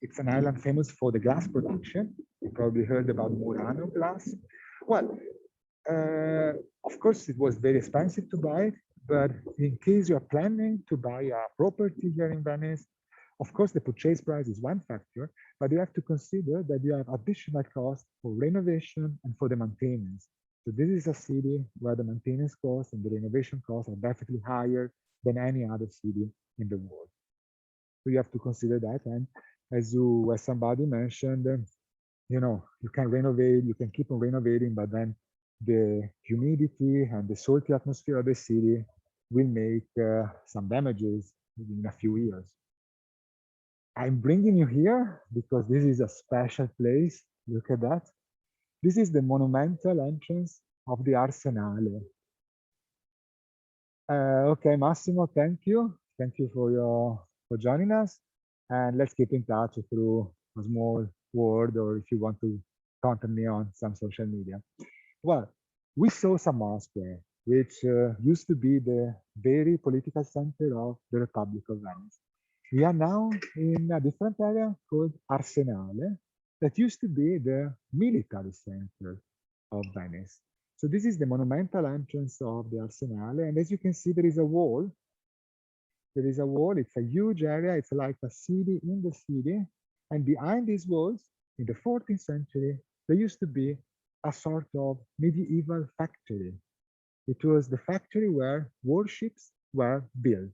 It's an island famous for the glass production. You probably heard about Murano glass. Well, of course, it was very expensive to buy it, but in case you're planning to buy a property here in Venice, of course, the purchase price is one factor, but you have to consider that you have additional costs for renovation and for the maintenance. So this is a city where the maintenance costs and the renovation costs are definitely higher than any other city in the world. So you have to consider that. And as somebody mentioned, you can renovate, you can keep on renovating, but then the humidity and the salty atmosphere of the city will make some damages in a few years. I'm bringing you here because this is a special place. Look at that. This is the monumental entrance of the Arsenale. Okay, Massimo, thank you. Thank you for joining us. And let's keep in touch through a small word, or if you want to contact me on some social media. Well, we saw St.Marks Square. which used to be the very political center of the Republic of Venice. We are now in a different area called Arsenale, that used to be the military center of Venice. So this is the monumental entrance of the Arsenale, and as you can see, there is a wall. There is a wall, it's a huge area, it's like a city in the city, and behind these walls, in the 14th century, there used to be a sort of medieval factory. It was the factory where warships were built.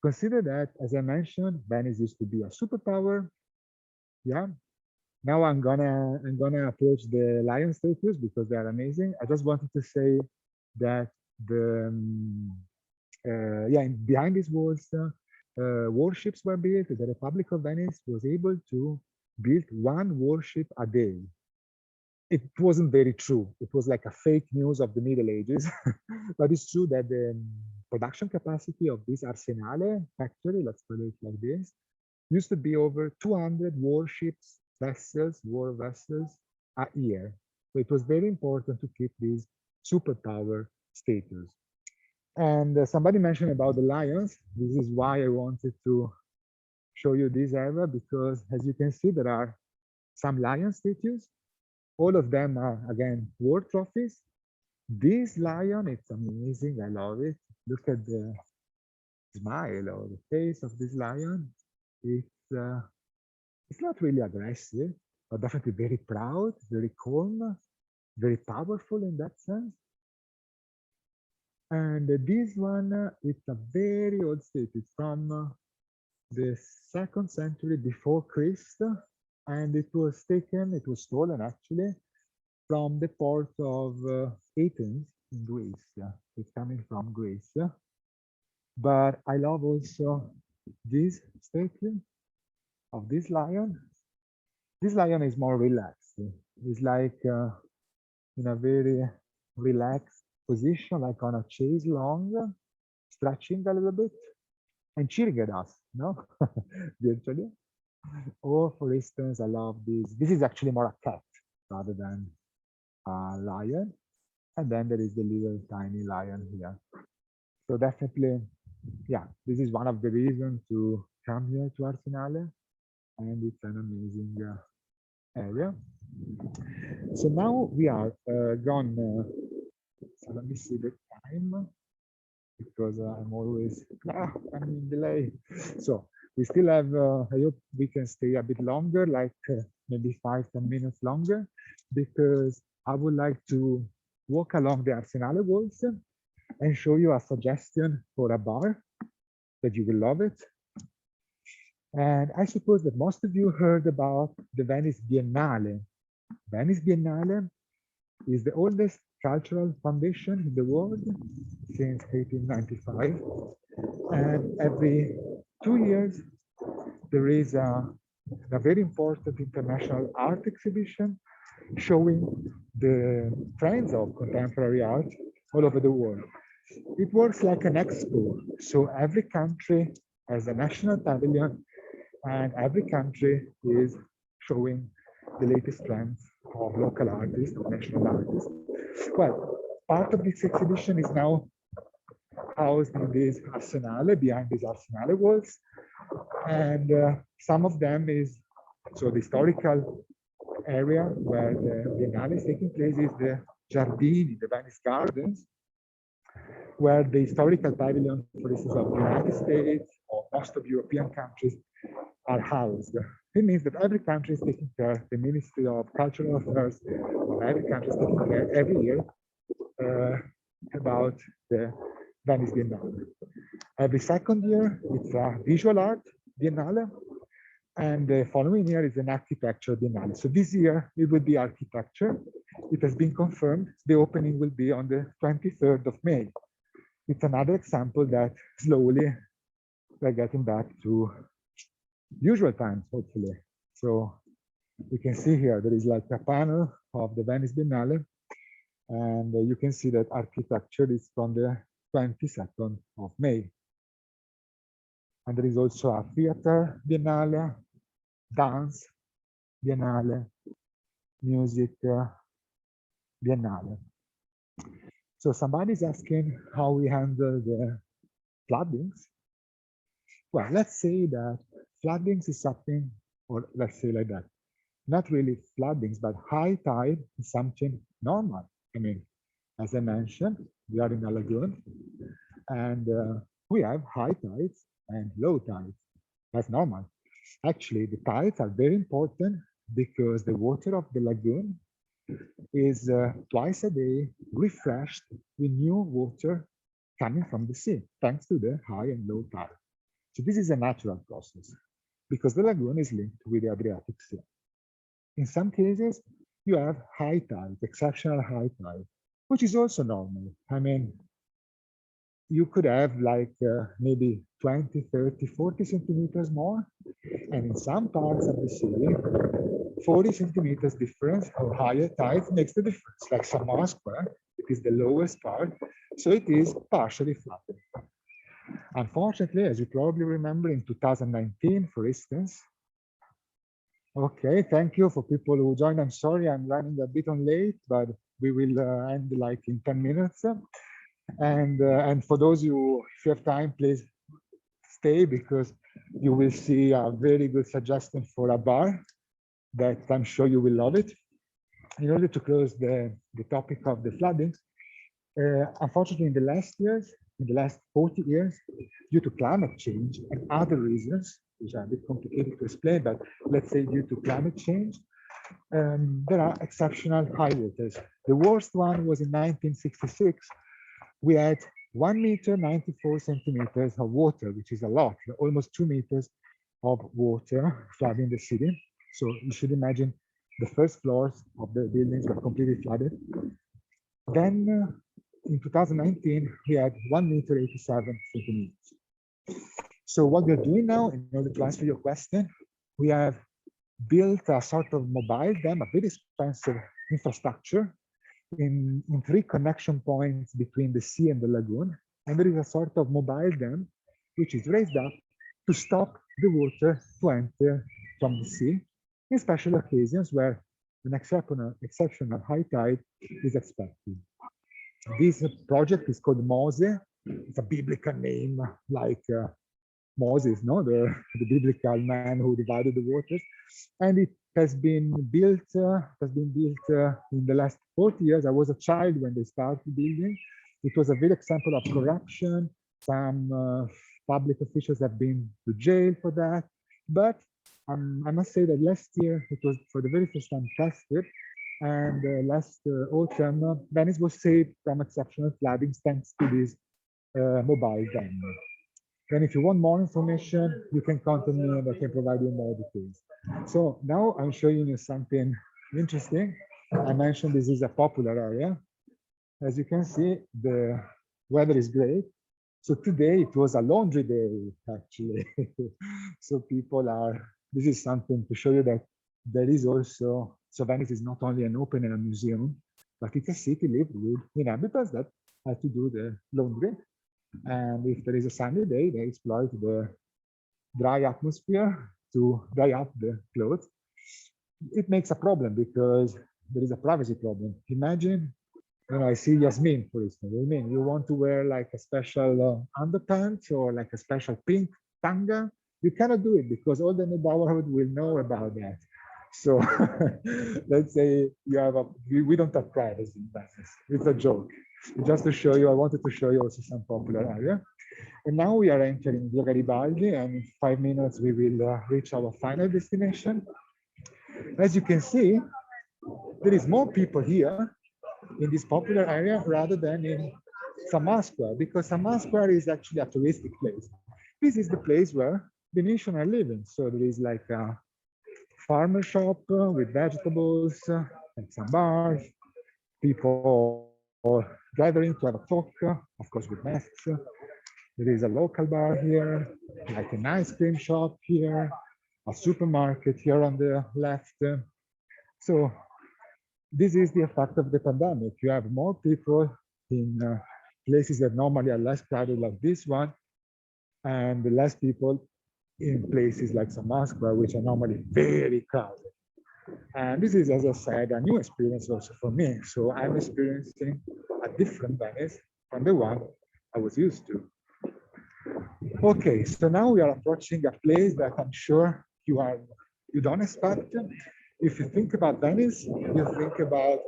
Consider that, as I mentioned, Venice used to be a superpower. Yeah. Now I'm gonna approach the lion statues because they are amazing. I just wanted to say that the behind these walls, warships were built. The Republic of Venice was able to build one warship a day. It wasn't very true. It was like a fake news of the Middle Ages, but it's true that the production capacity of this Arsenale factory, let's call it like this, used to be over 200 warships, vessels, war vessels a year. So it was very important to keep this superpower status. And somebody mentioned about the lions. This is why I wanted to show you this area, because as you can see, there are some lion statues. All of them are, again, war trophies. This lion, it's amazing. I love it. Look at the smile or the face of this lion. It's not really aggressive, but definitely very proud, very calm, very powerful in that sense. And this one, it's a very old statue. It's from the 2nd century before Christ, and it was stolen actually, from the port of Athens in Greece. It's coming from Greece. But I love also this statue of this lion. This lion is more relaxed. It's like in a very relaxed position, like on a chaise long, stretching a little bit and cheering at us, no? Virtually. Or for instance, I love this. This is actually more a cat rather than a lion. And then there is the little tiny lion here. So definitely, yeah, this is one of the reasons to come here to Arsenale. And it's an amazing area. So now we are gone. So let me see the time, because I'm always I'm in delay. So we still have, I hope we can stay a bit longer, like maybe 5-10 minutes longer, because I would like to walk along the Arsenale walls and show you a suggestion for a bar that you will love it. And I suppose that most of you heard about the Venice Biennale. Venice Biennale is the oldest cultural foundation in the world since 1895. And every 2 years, there is a very important international art exhibition showing the trends of contemporary art all over the world. It works like an expo. So every country has a national pavilion, and every country is showing the latest trends of local artists, of national artists. Well, part of this exhibition is now housed in this Arsenale, behind these Arsenale walls. And some of them is, so the historical area where the Biennale is taking place is the Giardini, the Venice Gardens, where the historical pavilion, for instance, of the United States or most of European countries are housed. It means that every country is taking care, the Ministry of Cultural Affairs of every country is taking care every year about the Venice Biennale. Every second year, it's a visual art Biennale, and the following year is an architecture Biennale. So this year, it will be architecture. It has been confirmed. The opening will be on the 23rd of May. It's another example that slowly we're getting back to usual times, hopefully. So you can see here, there is like a panel of the Venice Biennale, and you can see that architecture is from the 22nd of May. And there is also a theater Biennale, dance Biennale, music Biennale. So somebody's asking how we handle the floodings. Well, let's say that floodings is something, or let's say like that, not really floodings, but high tide is something normal. I mean, as I mentioned, we are in a lagoon and we have high tides and low tides. That's normal. Actually, the tides are very important because the water of the lagoon is twice a day refreshed with new water coming from the sea, thanks to the high and low tide. So this is a natural process because the lagoon is linked with the Adriatic Sea. In some cases, you have high tide, exceptional high tide, which is also normal. I mean, you could have like maybe 20, 30, 40 centimeters more. And in some parts of the sea, 40 centimeters difference or higher tide makes the difference, like St.Marks, it is the lowest part, so it is partially flooded. Unfortunately, as you probably remember, in 2019, for instance, okay, thank you for people who joined. I'm sorry, I'm running a bit on late, but we will end like in 10 minutes. And for those who, if you have time, please stay because you will see a very good suggestion for a bar that I'm sure you will love it. In order to close the topic of the floodings, unfortunately, in the last years, in the last 40 years, due to climate change and other reasons, which are a bit complicated to explain, but let's say due to climate change, there are exceptional high waters. The worst one was in 1966. We had 1 meter 94 centimeters of water, which is a lot, almost 2 meters of water flooding the city. So you should imagine the first floors of the buildings were completely flooded. Then in 2019, we had 1 meter 87 centimeters. So what we're doing now, in order to answer your question, we have built a sort of mobile dam, a very expensive infrastructure in 3 connection points between the sea and the lagoon. And there is a sort of mobile dam, which is raised up to stop the water to enter from the sea in special occasions where an exceptional high tide is expected. This project is called Mose. It's a biblical name, like Moses, no, the biblical man who divided the waters, and it has been built. In the last 40 years. I was a child when they started building. It was a very example of corruption. Some public officials have been to jail for that, but I must say that last year it was for the very first time tested, and last autumn Venice was saved from exceptional floodings thanks to this mobile dam. Then if you want more information, you can contact me and I can provide you more details. So now I'm showing you something interesting. I mentioned this is a popular area. As you can see, the weather is great. So today it was a laundry day, actually. So people are, this is something to show you that there is also, so Venice is not only an open air museum, but it's a city lived with inhabitants that have to do the laundry. And if there is a sunny day, they exploit the dry atmosphere to dry up the clothes. It makes a problem because there is a privacy problem. Imagine, I see Yasmin, for instance. You want to wear like a special underpants or like a special pink tanga. You cannot do it because all the neighborhood will know about that. So let's say you have we don't have privacy in Venice. It's a joke. Just to show you, I wanted to show you also some popular area. And now we are entering Via Garibaldi, and in 5 minutes we will reach our final destination. As you can see, there is more people here in this popular area rather than in St.Marks Square, because St.Marks Square is actually a touristic place. This is the place where Venetians are living. So there is like a farmer shop with vegetables and some bars, people gathering to have a talk, of course with masks. There is a local bar here, like an ice cream shop here, a supermarket here on the left. So this is the effect of the pandemic. You have more people in places that normally are less crowded like this one, and less people in places like St.Marks, which are normally very crowded. And this is, as I said, a new experience also for me. So I'm experiencing a different Venice from the one I was used to. Okay, so now we are approaching a place that I'm sure you don't expect. If you think about Venice, you think about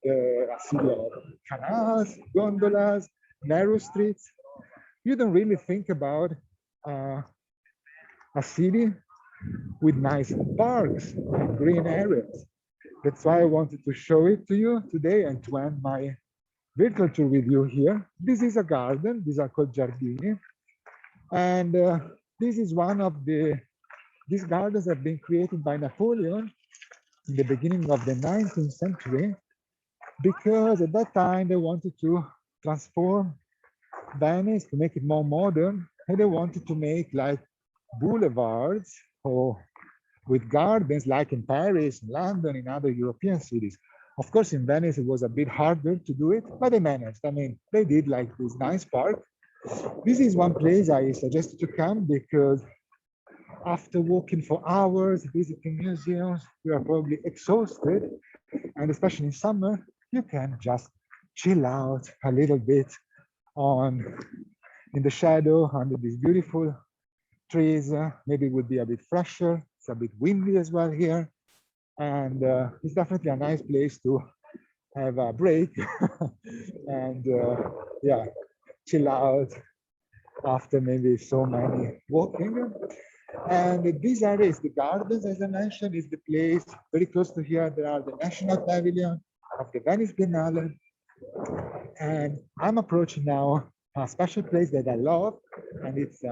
a city of canals, gondolas, narrow streets. You don't really think about uh, a city with nice parks and green areas. That's why I wanted to show it to you today and to end my virtual tour with you here. This is a garden. These are called giardini. And this is one of these gardens have been created by Napoleon in the beginning of the 19th century, because at that time they wanted to transform Venice to make it more modern, and they wanted to make like boulevards or with gardens like in Paris, London, in other European cities. Of course, in Venice, it was a bit harder to do it, but they managed. I mean, they did like this nice park. This is one place I suggested to come because after walking for hours, visiting museums, you are probably exhausted. And especially in summer, you can just chill out a little bit on in the shadow under these beautiful trees. Maybe it would be a bit fresher. It's a bit windy as well here. And it's definitely a nice place to have a break and yeah, chill out after maybe so many walking. And this area is the gardens, as I mentioned, is the place very close to here. There are the National Pavilion of the Venice Biennale. And I'm approaching now a special place that I love, and it's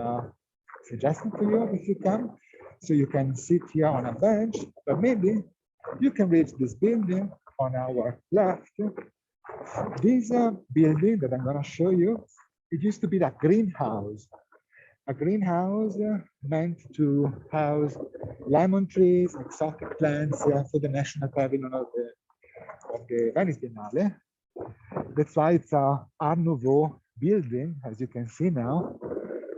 suggested to you if you come. So you can sit here on a bench, but maybe you can reach this building on our left. This building that I'm going to show you, it used to be a greenhouse. A greenhouse meant to house lemon trees, exotic plants for the National Pavilion of the Venice Biennale. That's why it's a Art Nouveau building, as you can see now.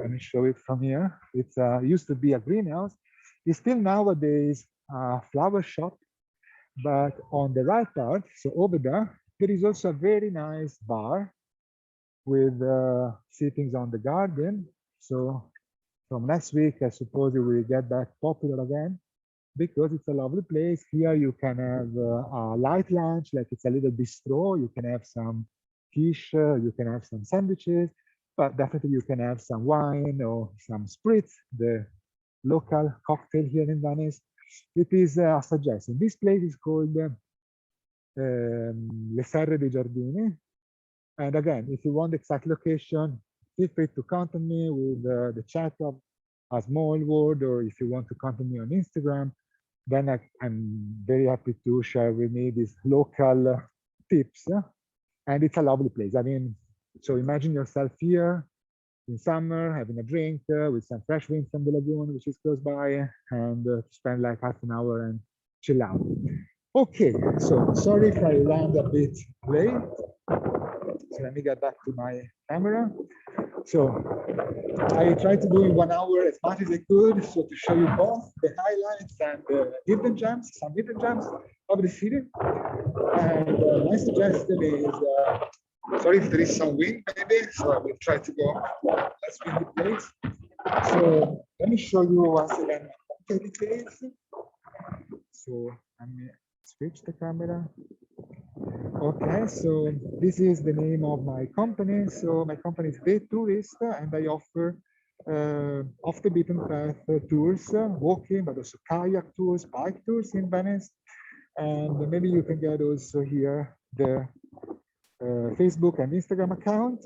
Let me show it from here. It used to be a greenhouse. It's still nowadays a flower shop, but on the right part, so over there is also a very nice bar with sittings on the garden. So from next week, I suppose it will get back popular again because it's a lovely place. Here you can have a light lunch, like it's a little bistro. You can have some quiche, you can have some sandwiches, but definitely you can have some wine or some spritz, the local cocktail here in Venice. It is a suggestion. This place is called Le Serre dei Giardini. And again, if you want the exact location, feel free to contact me with the chat of a small word, or if you want to contact me on Instagram, then I'm very happy to share with me these local tips. And it's a lovely place. I mean, so imagine yourself here in summer, having a drink with some fresh wind from the lagoon, which is close by, and spend like half an hour and chill out. Okay, so sorry if I ran a bit late. So let me get back to my camera. So I tried to do in 1 hour as much as I could, so to show you both the highlights and the hidden gems, some hidden gems of the city. And my suggestion is, sorry if there is some wind maybe, so I will try to go less windy place. So let me show you once again my details. So let me switch the camera. Okay, so this is the name of my company. So my company is deTourist, and I offer off the beaten path tours, walking, but also kayak tours, bike tours in Venice. And maybe you can get also here the Facebook and Instagram account.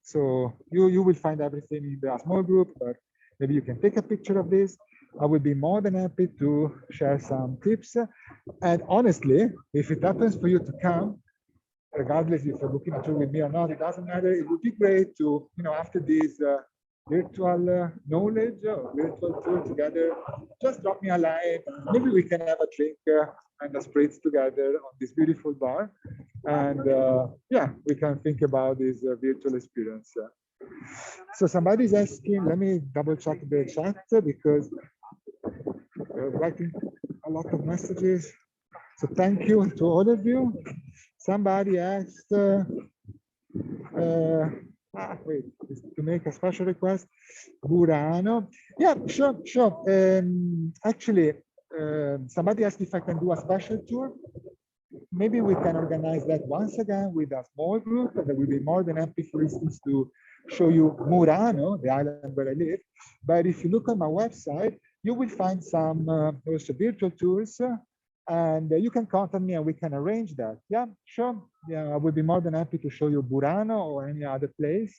So you will find everything in the small group, but maybe you can take a picture of this. I would be more than happy to share some tips. And honestly, if it happens for you to come, regardless if you're booking a tour with me or not, it doesn't matter. It would be great to, after this virtual knowledge or virtual tour together, just drop me a line. Maybe we can have a drink and a spritz together on this beautiful bar. And yeah, we can think about this virtual experience. So somebody's asking, let me double check the chat because we're writing a lot of messages. So thank you to all of you. Somebody asked, wait, to make a special request, Burano. Yeah, sure, sure. Actually, somebody asked if I can do a special tour. Maybe we can organize that once again with a small group, and I will be more than happy, for instance, to show you Murano, the island where I live. But if you look on my website, you will find some also virtual tours, and you can contact me and we can arrange that. Yeah, sure. Yeah, I will be more than happy to show you Burano or any other place.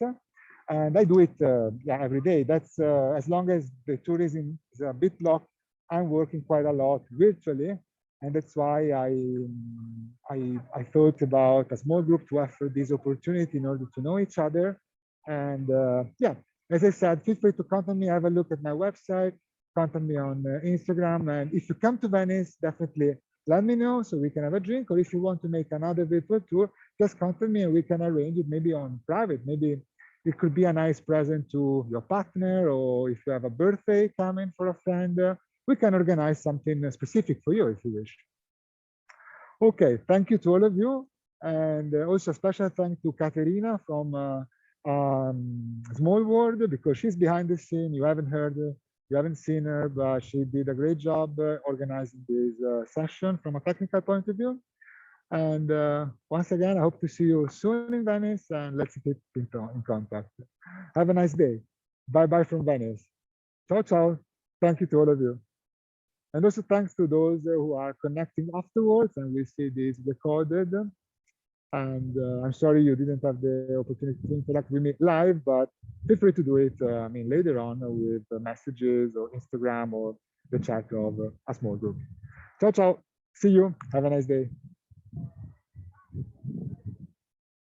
And I do it yeah, every day. That's as long as the tourism is a bit locked, I'm working quite a lot virtually. And that's why I thought about a small group to offer this opportunity in order to know each other. And yeah, as I said, feel free to contact me, have a look at my website, contact me on Instagram. And if you come to Venice, definitely let me know so we can have a drink. Or if you want to make another virtual tour, just contact me and we can arrange it maybe on private. Maybe it could be a nice present to your partner, or if you have a birthday coming for a friend, we can organize something specific for you if you wish. Okay, thank you to all of you. And also a special thank to Katerina from Small World, because she's behind the scene. You haven't heard her, you haven't seen her, but she did a great job organizing this session from a technical point of view. And once again, I hope to see you soon in Venice, and let's keep in contact. Have a nice day. Bye-bye from Venice. Ciao, ciao. Thank you to all of you. And also thanks to those who are connecting afterwards, and we see this recorded. And I'm sorry you didn't have the opportunity to interact with me live, but feel free to do it, I mean, later on with messages or Instagram or the chat of a small group. Ciao, ciao. See you. Have a nice day.